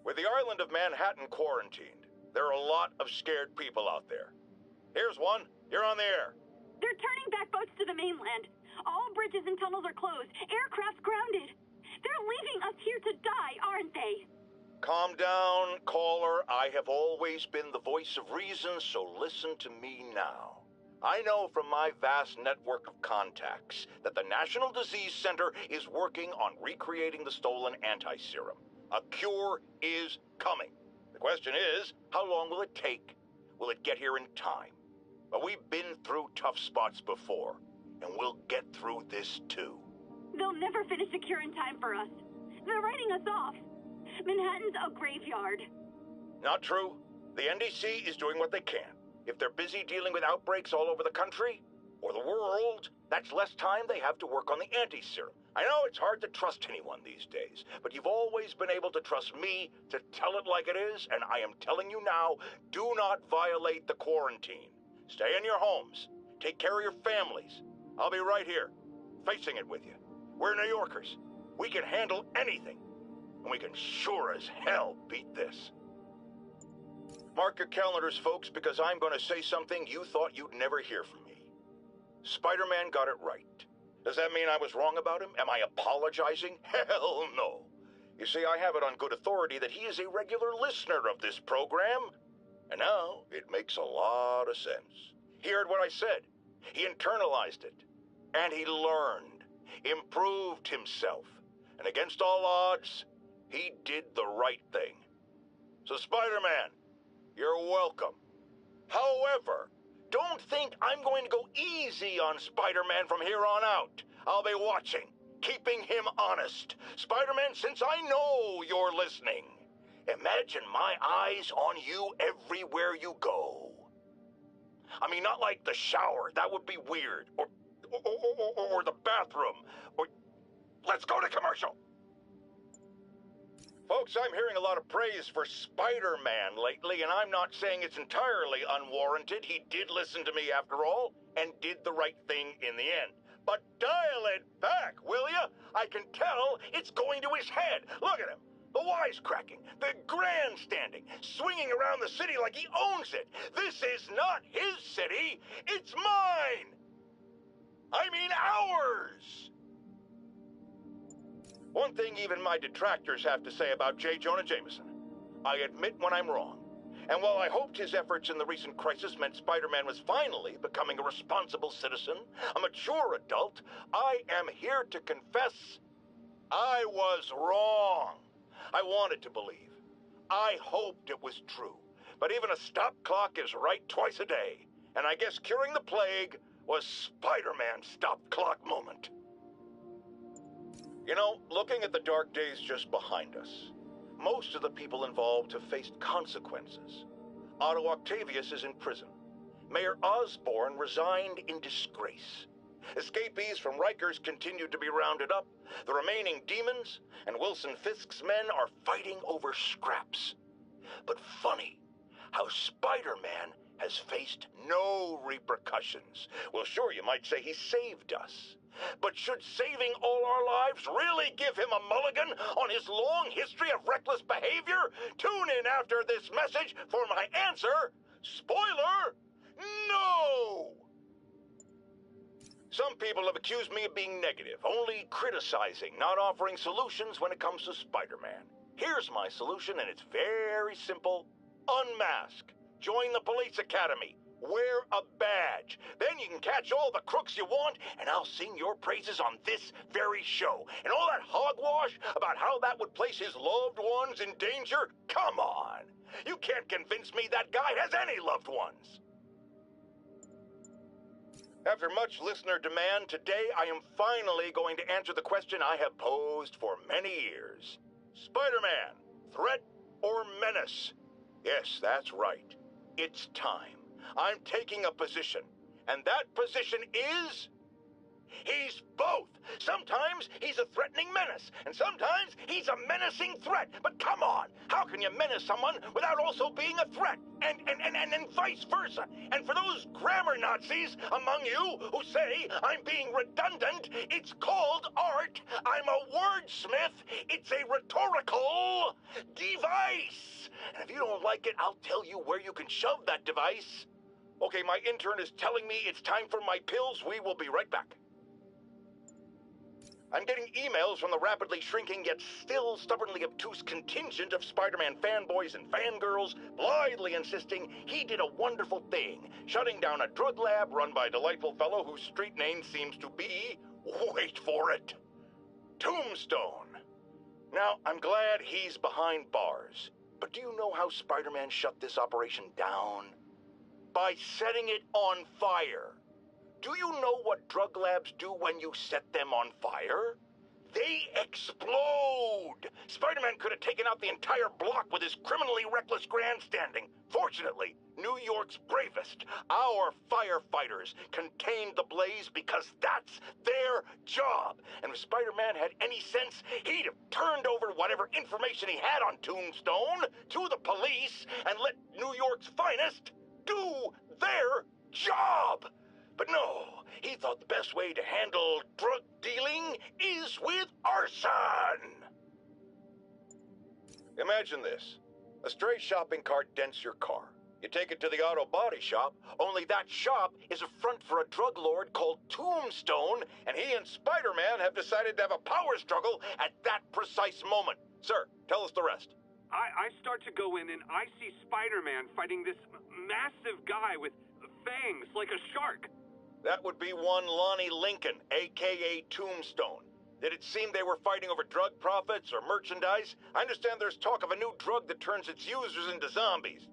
With the island of Manhattan quarantined, there are a lot of scared people out there. Here's one. You're on the air. They're turning back boats to the mainland. All bridges and tunnels are closed. Aircraft grounded. They're leaving us here to die, aren't they? Calm down, caller. I have always been the voice of reason, so listen to me now. I know from my vast network of contacts that the National Disease Center is working on recreating the stolen anti-serum. A cure is coming. The question is, how long will it take? Will it get here in time? But we've been through tough spots before, and we'll get through this too. They'll never finish the cure in time for us. They're writing us off. Manhattan's a graveyard. Not true. The NDC is doing what they can. If they're busy dealing with outbreaks all over the country, or the world, that's less time they have to work on the anti-serum. I know it's hard to trust anyone these days, but you've always been able to trust me to tell it like it is, and I am telling you now, do not violate the quarantine. Stay in your homes. Take care of your families. I'll be right here, facing it with you. We're New Yorkers. We can handle anything, and we can sure as hell beat this. Mark your calendars, folks, because I'm going to say something you thought you'd never hear from me. Spider-Man got it right. Does that mean I was wrong about him? Am I apologizing? Hell no. You see, I have it on good authority that he is a regular listener of this program. And now it makes a lot of sense. He heard what I said. He internalized it. And he learned, improved himself. And against all odds, he did the right thing. So Spider-Man, you're welcome. However, don't think I'm going to go easy on Spider-Man from here on out. I'll be watching, keeping him honest. Spider-Man, since I know you're listening, imagine my eyes on you everywhere you go. I mean, not like the shower. That would be weird. Or the bathroom. Or let's go to commercial. Folks, I'm hearing a lot of praise for Spider-Man lately, and I'm not saying it's entirely unwarranted. He did listen to me after all, and did the right thing in the end. But dial it back, will ya? I can tell it's going to his head. Look at him. The wisecracking, the grandstanding, swinging around the city like he owns it. This is not his city, it's mine. I mean ours. One thing even my detractors have to say about Jonah Jameson. I admit when I'm wrong. And while I hoped his efforts in the recent crisis meant Spider-Man was finally becoming a responsible citizen, a mature adult, I am here to confess I was wrong. I wanted to believe. I hoped it was true. But even a stop clock is right twice a day. And I guess curing the plague was Spider-Man's stop clock moment. You know, looking at the dark days just behind us, most of the people involved have faced consequences. Otto Octavius is in prison. Mayor Osborn resigned in disgrace. Escapees from Rikers continue to be rounded up. The remaining demons and Wilson Fisk's men are fighting over scraps. But funny how Spider-Man has faced no repercussions. Well, sure, you might say he saved us. But should saving all our lives really give him a mulligan on his long history of reckless behavior? Tune in after this message for my answer. Spoiler, no! Some people have accused me of being negative, only criticizing, not offering solutions when it comes to Spider-Man. Here's my solution, and it's very simple. Unmask. Join the police academy. Wear a badge. Then you can catch all the crooks you want, and I'll sing your praises on this very show. And all that hogwash about how that would place his loved ones in danger? Come on. You can't convince me that guy has any loved ones. After much listener demand, today I am finally going to answer the question I have posed for many years. Spider-Man, threat or menace? Yes, that's right. It's time. I'm taking a position, and that position is... he's both. Sometimes he's a threatening menace, and sometimes he's a menacing threat. But come on, how can you menace someone without also being a threat? And vice versa. And for those grammar Nazis among you who say I'm being redundant, it's called art. I'm a wordsmith. It's a rhetorical device. And if you don't like it, I'll tell you where you can shove that device. Okay, my intern is telling me it's time for my pills. We will be right back. I'm getting emails from the rapidly shrinking yet still stubbornly obtuse contingent of Spider-Man fanboys and fangirls blithely insisting he did a wonderful thing, shutting down a drug lab run by a delightful fellow whose street name seems to be, wait for it, Tombstone. Now, I'm glad he's behind bars, but do you know how Spider-Man shut this operation down? By setting it on fire. Do you know what drug labs do when you set them on fire? they explode. Spider-Man could have taken out the entire block with his criminally reckless grandstanding. Fortunately, New York's bravest, our firefighters, contained the blaze because that's their job. And if Spider-Man had any sense, he'd have turned over whatever information he had on Tombstone to the police and let New York's finest do their job. But no, he thought the best way to handle drug dealing is with arson. Imagine this. A stray shopping cart dents your car. You take it to the auto body shop, only that shop is a front for a drug lord called Tombstone, and he and Spider-Man have decided to have a power struggle at that precise moment. Sir, tell us the rest. I start to go in and I see Spider-Man fighting this massive guy with fangs like a shark. That would be one Lonnie Lincoln, a.k.a. Tombstone. Did it seem they were fighting over drug profits or merchandise? I understand there's talk of a new drug that turns its users into zombies.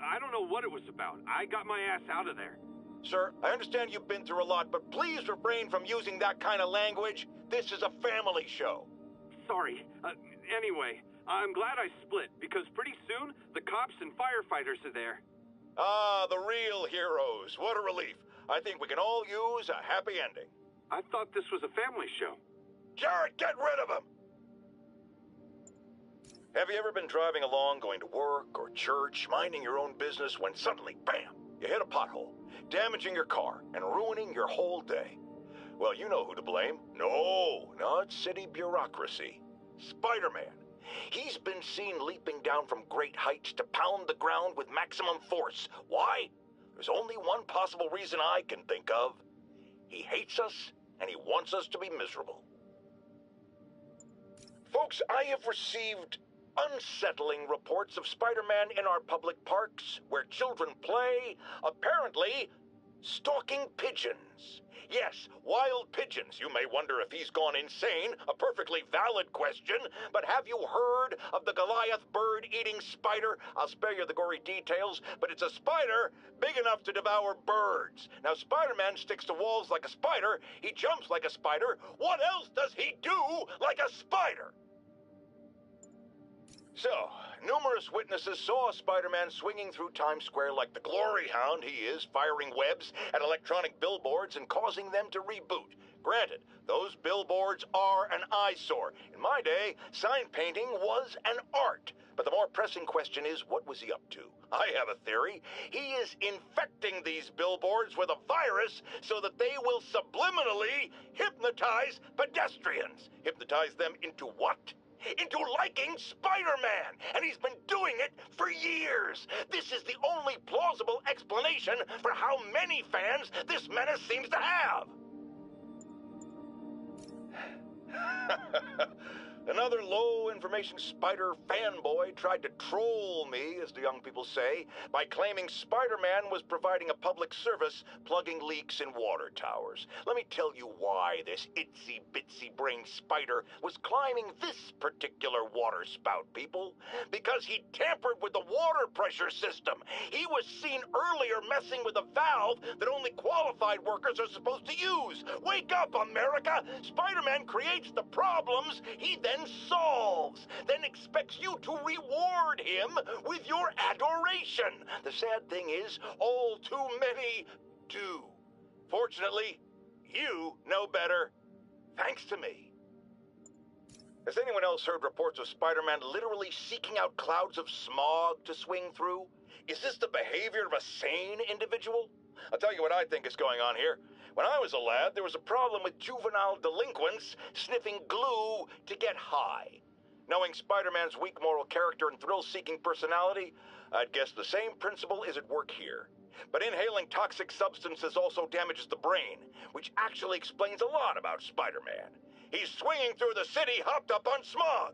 I don't know what it was about. I got my ass out of there. Sir, I understand you've been through a lot, but please refrain from using that kind of language. This is a family show. Sorry. Anyway, I'm glad I split, because pretty soon, the cops and firefighters are there. Ah, the real heroes. What a relief. I think we can all use a happy ending. I thought this was a family show. Jared, get rid of him! Have you ever been driving along, going to work or church, minding your own business, when suddenly, bam, you hit a pothole, damaging your car and ruining your whole day? Well, you know who to blame. No, not city bureaucracy. Spider-Man. He's been seen leaping down from great heights to pound the ground with maximum force. Why? There's only one possible reason I can think of. He hates us, and he wants us to be miserable. Folks, I have received unsettling reports of Spider-Man in our public parks, where children play, apparently stalking pigeons. Yes, wild pigeons. You may wonder if he's gone insane, a perfectly valid question, but have you heard of the Goliath bird-eating spider? I'll spare you the gory details, but it's a spider big enough to devour birds. Now, Spider-Man sticks to walls like a spider, he jumps like a spider. What else does he do like a spider? So, numerous witnesses saw Spider-Man swinging through Times Square like the glory hound he is, firing webs at electronic billboards and causing them to reboot. Granted, those billboards are an eyesore. In my day, sign painting was an art. But the more pressing question is, what was he up to? I have a theory. He is infecting these billboards with a virus so that they will subliminally hypnotize pedestrians. Hypnotize them into what? Into liking Spider-Man, and he's been doing it for years. This is the only plausible explanation for how many fans this menace seems to have. Another low-information spider fanboy tried to troll me, as the young people say, by claiming Spider-Man was providing a public service plugging leaks in water towers. Let me tell you why this itsy-bitsy-brain spider was climbing this particular water spout, people. Because he tampered with the water pressure system. He was seen earlier messing with a valve that only qualified workers are supposed to use. Wake up, America! Spider-Man creates the problems he then solves, then expects you to reward him with your adoration. The sad thing is, all too many do. Fortunately, you know better, thanks to me. Has anyone else heard reports of Spider-Man literally seeking out clouds of smog to swing through? Is this the behavior of a sane individual? I'll tell you what I think is going on here. When I was a lad, there was a problem with juvenile delinquents sniffing glue to get high. Knowing Spider-Man's weak moral character and thrill-seeking personality, I'd guess the same principle is at work here. But inhaling toxic substances also damages the brain, which actually explains a lot about Spider-Man. He's swinging through the city hopped up on smog.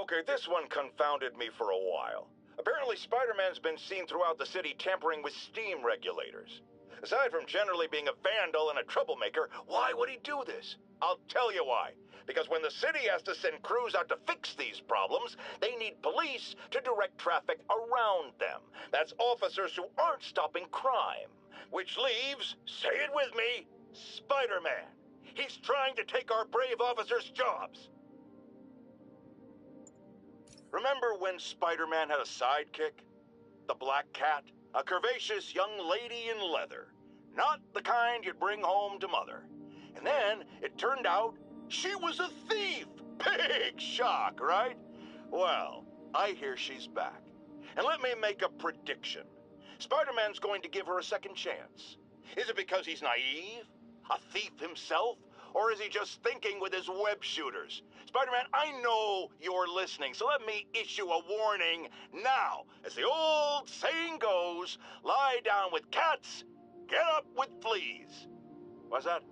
Okay, this one confounded me for a while. Apparently, Spider-Man's been seen throughout the city tampering with steam regulators. Aside from generally being a vandal and a troublemaker, why would he do this? I'll tell you why. Because when the city has to send crews out to fix these problems, they need police to direct traffic around them. That's officers who aren't stopping crime. Which leaves, say it with me, Spider-Man. He's trying to take our brave officers' jobs. Remember when Spider-Man had a sidekick? The Black Cat? A curvaceous young lady in leather. Not the kind you'd bring home to Mother. And then it turned out she was a thief. Big shock, right? Well, I hear she's back. And let me make a prediction. Spider-Man's going to give her a second chance. Is it because he's naive? A thief himself? Or is he just thinking with his web shooters? Spider-Man, I know you're listening, so let me issue a warning now. As the old saying goes, lie down with cats, get up with fleas. What's that?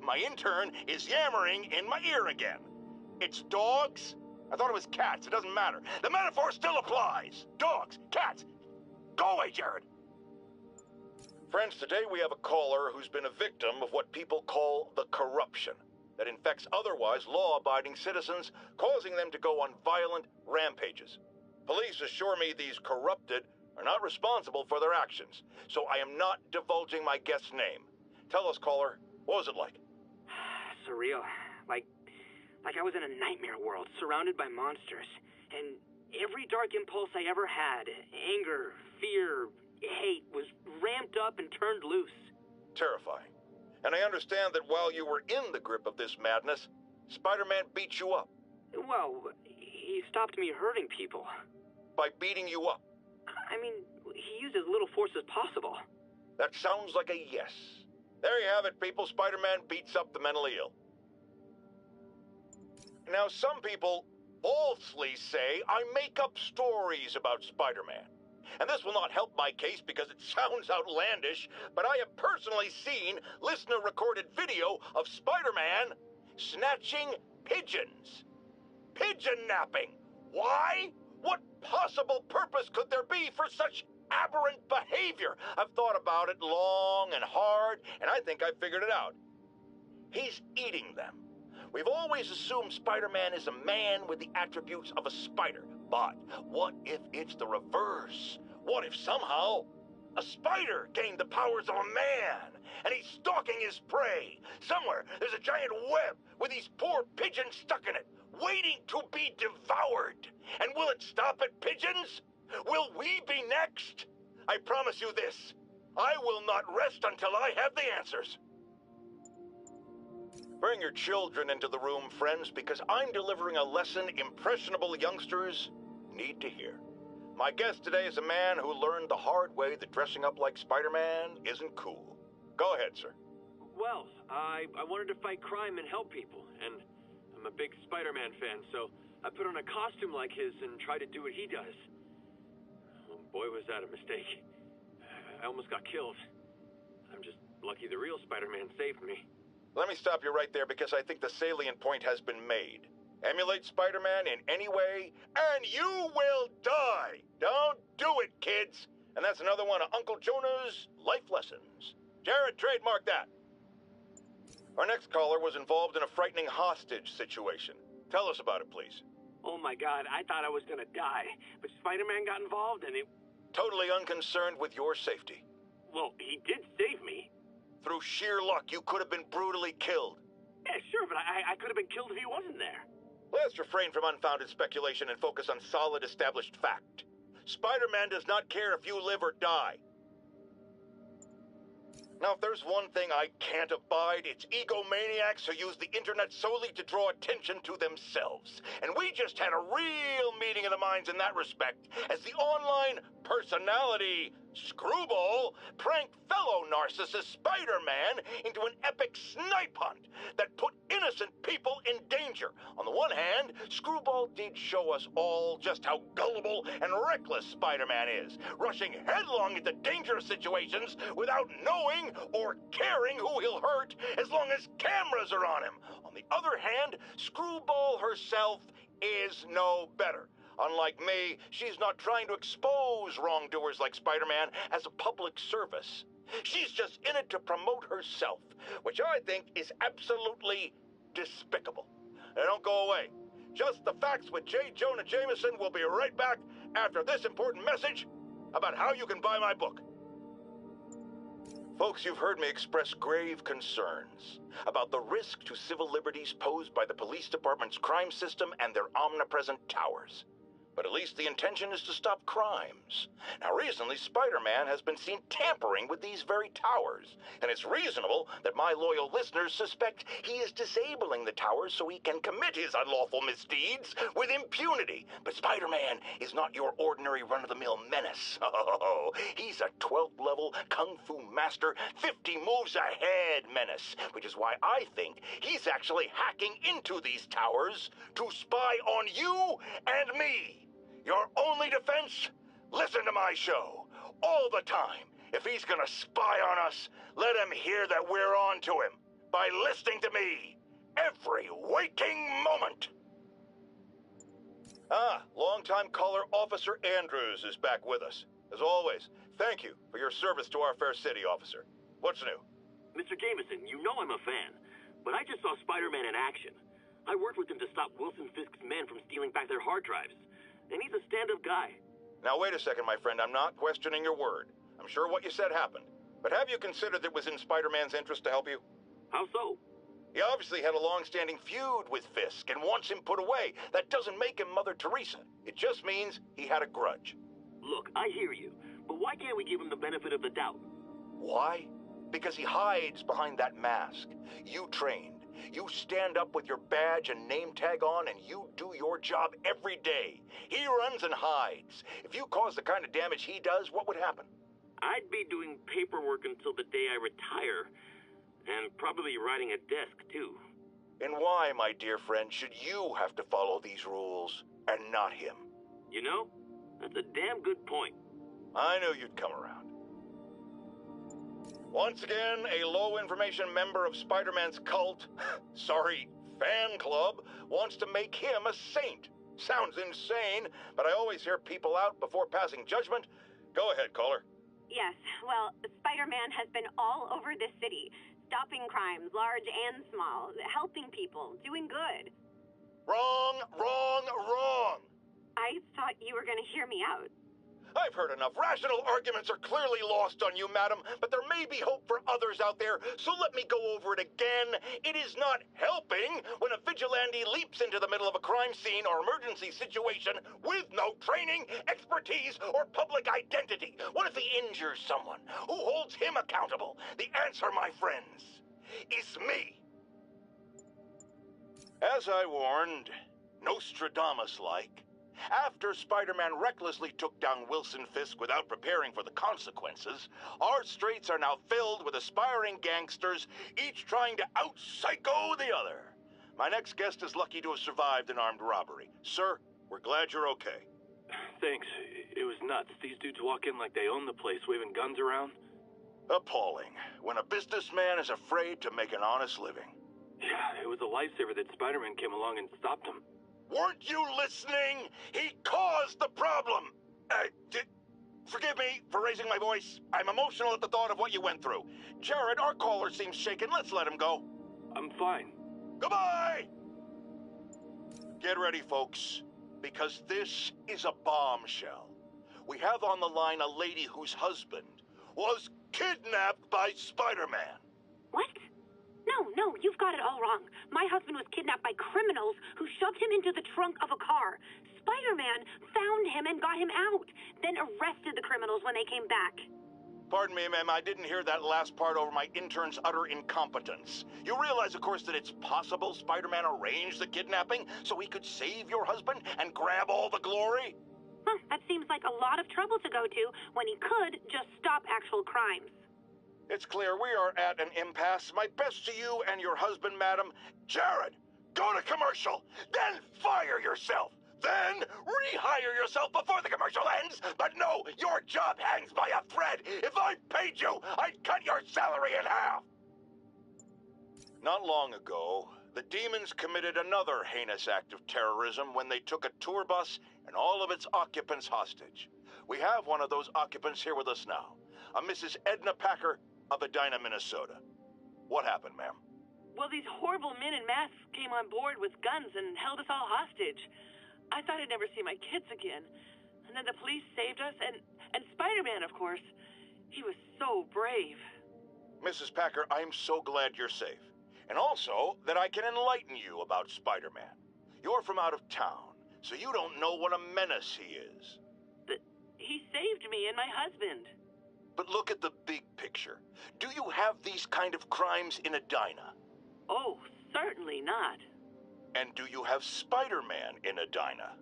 My intern is yammering in my ear again. It's dogs? I thought it was cats. It doesn't matter. The metaphor still applies. Dogs, cats. Go away, Jared. Friends, today we have a caller who's been a victim of what people call the corruption that infects otherwise law-abiding citizens, causing them to go on violent rampages. Police assure me these corrupted are not responsible for their actions, so I am not divulging my guest's name. Tell us, caller, what was it like? Surreal. Like I was in a nightmare world, surrounded by monsters. And every dark impulse I ever had, anger, fear, hate, was ramped up and turned loose. Terrifying. And I understand that while you were in the grip of this madness, Spider-Man beat you up. Well, he stopped me hurting people. By beating you up? I mean, he used as little force as possible. That sounds like a yes. There you have it, people. Spider-Man beats up the mentally ill. Now, some people falsely say I make up stories about Spider-Man. And this will not help my case because it sounds outlandish, but I have personally seen listener-recorded video of Spider-Man snatching pigeons. Pigeon napping. Why? What possible purpose could there be for such aberrant behavior? I've thought about it long and hard, and I think I've figured it out. He's eating them. We've always assumed Spider-Man is a man with the attributes of a spider. But what if it's the reverse? What if somehow a spider gained the powers of a man and he's stalking his prey? Somewhere there's a giant web with these poor pigeons stuck in it, waiting to be devoured. And will it stop at pigeons? Will we be next? I promise you this. I will not rest until I have the answers. Bring your children into the room, friends, because I'm delivering a lesson impressionable youngsters need to hear. My guest today is a man who learned the hard way that dressing up like Spider-Man isn't cool. Go ahead, sir. Well, I wanted to fight crime and help people, and I'm a big Spider-Man fan, so I put on a costume like his and tried to do what he does. Oh, boy, was that a mistake. I almost got killed. I'm just lucky the real Spider-Man saved me. Let me stop you right there because I think the salient point has been made. Emulate Spider-Man in any way, and you will die! Don't do it, kids! And that's another one of Uncle Jonah's life lessons. Jared, trademark that. Our next caller was involved in a frightening hostage situation. Tell us about it, please. Oh my God, I thought I was gonna die. But Spider-Man got involved and it... Totally unconcerned with your safety. Well, he did save me. Through sheer luck, you could have been brutally killed. Yeah, sure, but I could have been killed if he wasn't there. Let's refrain from unfounded speculation and focus on solid established fact. Spider-Man does not care if you live or die. Now, if there's one thing I can't abide, it's egomaniacs who use the internet solely to draw attention to themselves. And we just had a real meeting of the minds in that respect, as the online personality Screwball pranked fellow narcissist Spider-Man into an epic snipe hunt that put innocent people in danger. On the one hand, Screwball did show us all just how gullible and reckless Spider-Man is, rushing headlong into dangerous situations without knowing or caring who he'll hurt as long as cameras are on him. On the other hand, Screwball herself is no better. Unlike me, she's not trying to expose wrongdoers like Spider-Man as a public service. She's just in it to promote herself, which I think is absolutely despicable. Now, don't go away. Just the Facts with Jonah Jameson will be right back after this important message about how you can buy my book. Folks, you've heard me express grave concerns about the risk to civil liberties posed by the police department's crime system and their omnipresent towers. But at least the intention is to stop crimes. Now, recently, Spider-Man has been seen tampering with these very towers, and it's reasonable that my loyal listeners suspect he is disabling the towers so he can commit his unlawful misdeeds with impunity. But Spider-Man is not your ordinary run-of-the-mill menace. Oh, he's a 12th level kung fu master, 50 moves ahead menace, which is why I think he's actually hacking into these towers to spy on you and me. Your only defense? Listen to my show. All the time. If he's gonna spy on us, let him hear that we're on to him. By listening to me. Every waking moment. Longtime caller Officer Andrews is back with us. As always, thank you for your service to our fair city, officer. What's new? Mr. Jameson, you know I'm a fan, but I just saw Spider-Man in action. I worked with him to stop Wilson Fisk's men from stealing back their hard drives. And he's a stand-up guy. Now, wait a second, my friend. I'm not questioning your word. I'm sure what you said happened. But have you considered it was in Spider-Man's interest to help you? How so? He obviously had a long-standing feud with Fisk and wants him put away. That doesn't make him Mother Teresa. It just means he had a grudge. Look, I hear you. But why can't we give him the benefit of the doubt? Why? Because he hides behind that mask. You trained. You stand up with your badge and name tag on, and you do your job every day. He runs and hides. If you cause the kind of damage he does, what would happen? I'd be doing paperwork until the day I retire. And probably riding a desk, too. And why, my dear friend, should you have to follow these rules, and not him? You know, that's a damn good point. I knew you'd come around. Once again, a low-information member of Spider-Man's cult, fan club, wants to make him a saint. Sounds insane, but I always hear people out before passing judgment. Go ahead, caller. Yes, well, Spider-Man has been all over this city, stopping crimes, large and small, helping people, doing good. Wrong. I thought you were going to hear me out. I've heard enough. Rational arguments are clearly lost on you, madam, but there may be hope for others out there, so let me go over it again. It is not helping when a vigilante leaps into the middle of a crime scene or emergency situation with no training, expertise, or public identity. What if he injures someone? Who holds him accountable? The answer, my friends, is me. As I warned, Nostradamus-like, after Spider-Man recklessly took down Wilson Fisk without preparing for the consequences, our streets are now filled with aspiring gangsters, each trying to out-psycho the other. My next guest is lucky to have survived an armed robbery. Sir, we're glad you're okay. Thanks. It was nuts. These dudes walk in like they own the place, waving guns around. Appalling. When a businessman is afraid to make an honest living. Yeah, it was a lifesaver that Spider-Man came along and stopped him. Weren't you listening? He caused the problem! Forgive me for raising my voice. I'm emotional at the thought of what you went through. Jared, our caller seems shaken. Let's let him go. I'm fine. Goodbye! Get ready, folks, because this is a bombshell. We have on the line a lady whose husband was kidnapped by Spider-Man. What? No, you've got it all wrong. My husband was kidnapped by criminals who shoved him into the trunk of a car. Spider-Man found him and got him out, then arrested the criminals when they came back. Pardon me, ma'am, I didn't hear that last part over my intern's utter incompetence. You realize, of course, that it's possible Spider-Man arranged the kidnapping so he could save your husband and grab all the glory? That seems like a lot of trouble to go to when he could just stop actual crimes. It's clear we are at an impasse. My best to you and your husband, madam. Jared, go to commercial, then fire yourself. Then rehire yourself before the commercial ends. But no, your job hangs by a thread. If I paid you, I'd cut your salary in half. Not long ago, the demons committed another heinous act of terrorism when they took a tour bus and all of its occupants hostage. We have one of those occupants here with us now, a Mrs. Edna Packer of Edina, Minnesota. What happened, ma'am? Well, these horrible men in masks came on board with guns and held us all hostage. I thought I'd never see my kids again. And then the police saved us, and Spider-Man, of course. He was so brave. Mrs. Packer, I'm so glad you're safe. And also that I can enlighten you about Spider-Man. You're from out of town, so you don't know what a menace he is. But he saved me and my husband. But look at the big picture. Do you have these kind of crimes in Edina? Oh, certainly not. And do you have Spider-Man in Edina?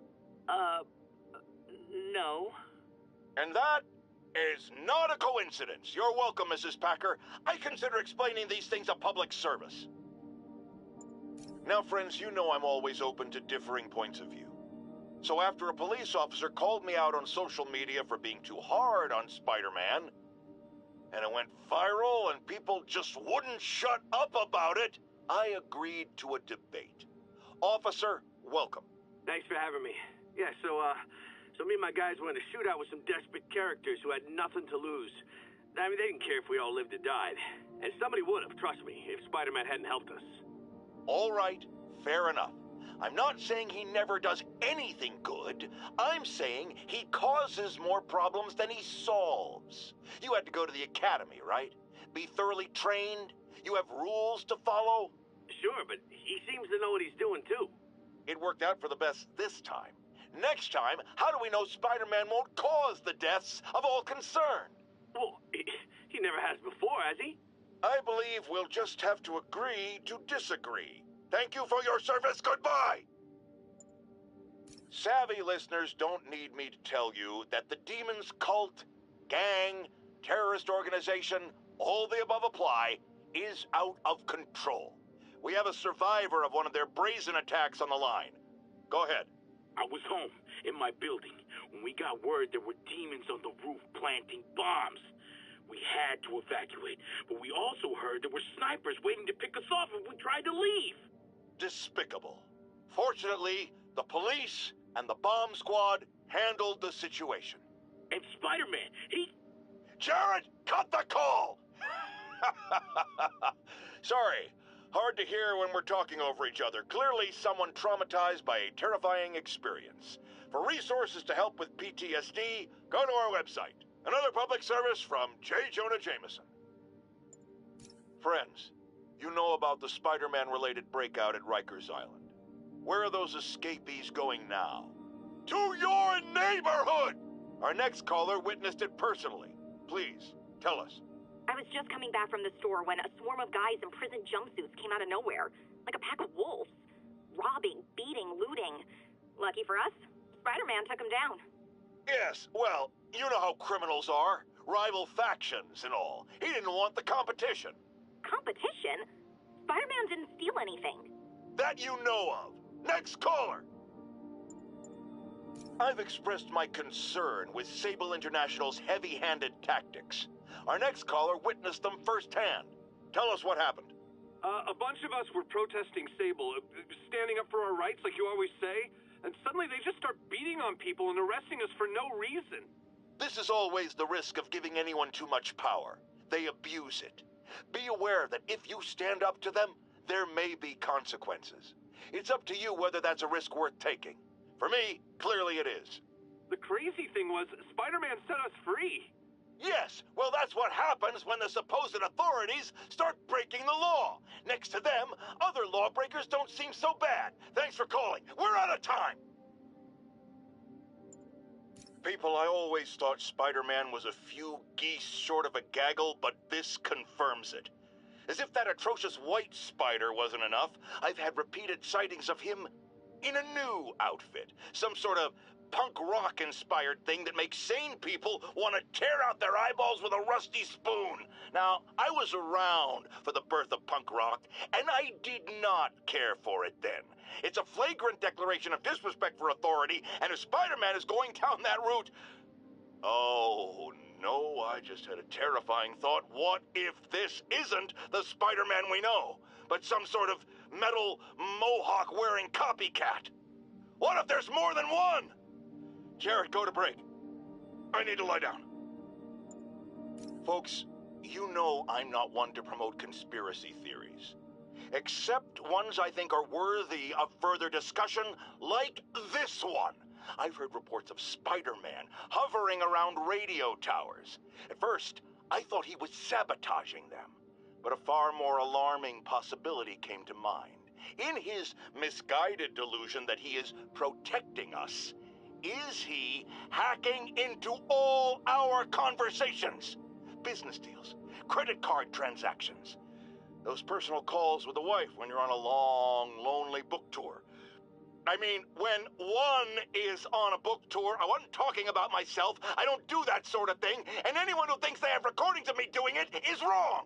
No. And that is not a coincidence. You're welcome, Mrs. Packer. I consider explaining these things a public service. Now, friends, you know I'm always open to differing points of view. So after a police officer called me out on social media for being too hard on Spider-Man, and it went viral and people just wouldn't shut up about it, I agreed to a debate. Officer, welcome. Thanks for having me. Yeah, so me and my guys went in a shootout with some desperate characters who had nothing to lose. I mean, they didn't care if we all lived or died. And somebody would have, trust me, if Spider-Man hadn't helped us. All right, fair enough. I'm not saying he never does anything good. I'm saying he causes more problems than he solves. You had to go to the academy, right? Be thoroughly trained? You have rules to follow? Sure, but he seems to know what he's doing, too. It worked out for the best this time. Next time, how do we know Spider-Man won't cause the deaths of all concerned? Well, he never has before, has he? I believe we'll just have to agree to disagree. Thank you for your service. Goodbye. Savvy listeners don't need me to tell you that the Demon's cult, gang, terrorist organization, all the above apply, is out of control. We have a survivor of one of their brazen attacks on the line. Go ahead. I was home, in my building, when we got word there were demons on the roof planting bombs. We had to evacuate, but we also heard there were snipers waiting to pick us off if we tried to leave. Despicable. Fortunately, the police and the bomb squad handled the situation. And Spider-Man, he... Jared, cut the call! Sorry. Hard to hear when we're talking over each other. Clearly someone traumatized by a terrifying experience. For resources to help with PTSD, go to our website. Another public service from J. Jonah Jameson. Friends, you know about the Spider-Man-related breakout at Rikers Island. Where are those escapees going now? To your neighborhood! Our next caller witnessed it personally. Please, tell us. I was just coming back from the store when a swarm of guys in prison jumpsuits came out of nowhere, like a pack of wolves. Robbing, beating, looting. Lucky for us, Spider-Man took them down. Yes, well, you know how criminals are. Rival factions and all. He didn't want the competition. Competition? Spider-Man didn't steal anything. That you know of. Next caller. I've expressed my concern with Sable International's heavy-handed tactics. Our next caller witnessed them firsthand. Tell us what happened. A bunch of us were protesting Sable, standing up for our rights like you always say, and suddenly they just start beating on people and arresting us for no reason. This is always the risk of giving anyone too much power. They abuse it. Be aware that if you stand up to them, there may be consequences. It's up to you whether that's a risk worth taking. For me, clearly it is. The crazy thing was, Spider-Man set us free. Yes, well that's what happens when the supposed authorities start breaking the law. Next to them, other lawbreakers don't seem so bad. Thanks for calling. We're out of time. People, I always thought Spider-Man was a few geese short of a gaggle, but this confirms it. As if that atrocious white spider wasn't enough, I've had repeated sightings of him in a new outfit. Some sort of punk rock-inspired thing that makes sane people want to tear out their eyeballs with a rusty spoon. Now, I was around for the birth of punk rock, and I did not care for it then. It's a flagrant declaration of disrespect for authority, and if Spider-Man is going down that route... Oh, no, I just had a terrifying thought. What if this isn't the Spider-Man we know, but some sort of metal mohawk-wearing copycat? What if there's more than one? Jared, go to break. I need to lie down. Folks, you know I'm not one to promote conspiracy theories. Except ones I think are worthy of further discussion, like this one. I've heard reports of Spider-Man hovering around radio towers. At first, I thought he was sabotaging them. But a far more alarming possibility came to mind. In his misguided delusion that he is protecting us, is he hacking into all our conversations? Business deals, credit card transactions, those personal calls with the wife when you're on a long, lonely book tour. I mean, when one is on a book tour, I wasn't talking about myself. I don't do that sort of thing, and anyone who thinks they have recordings of me doing it is wrong.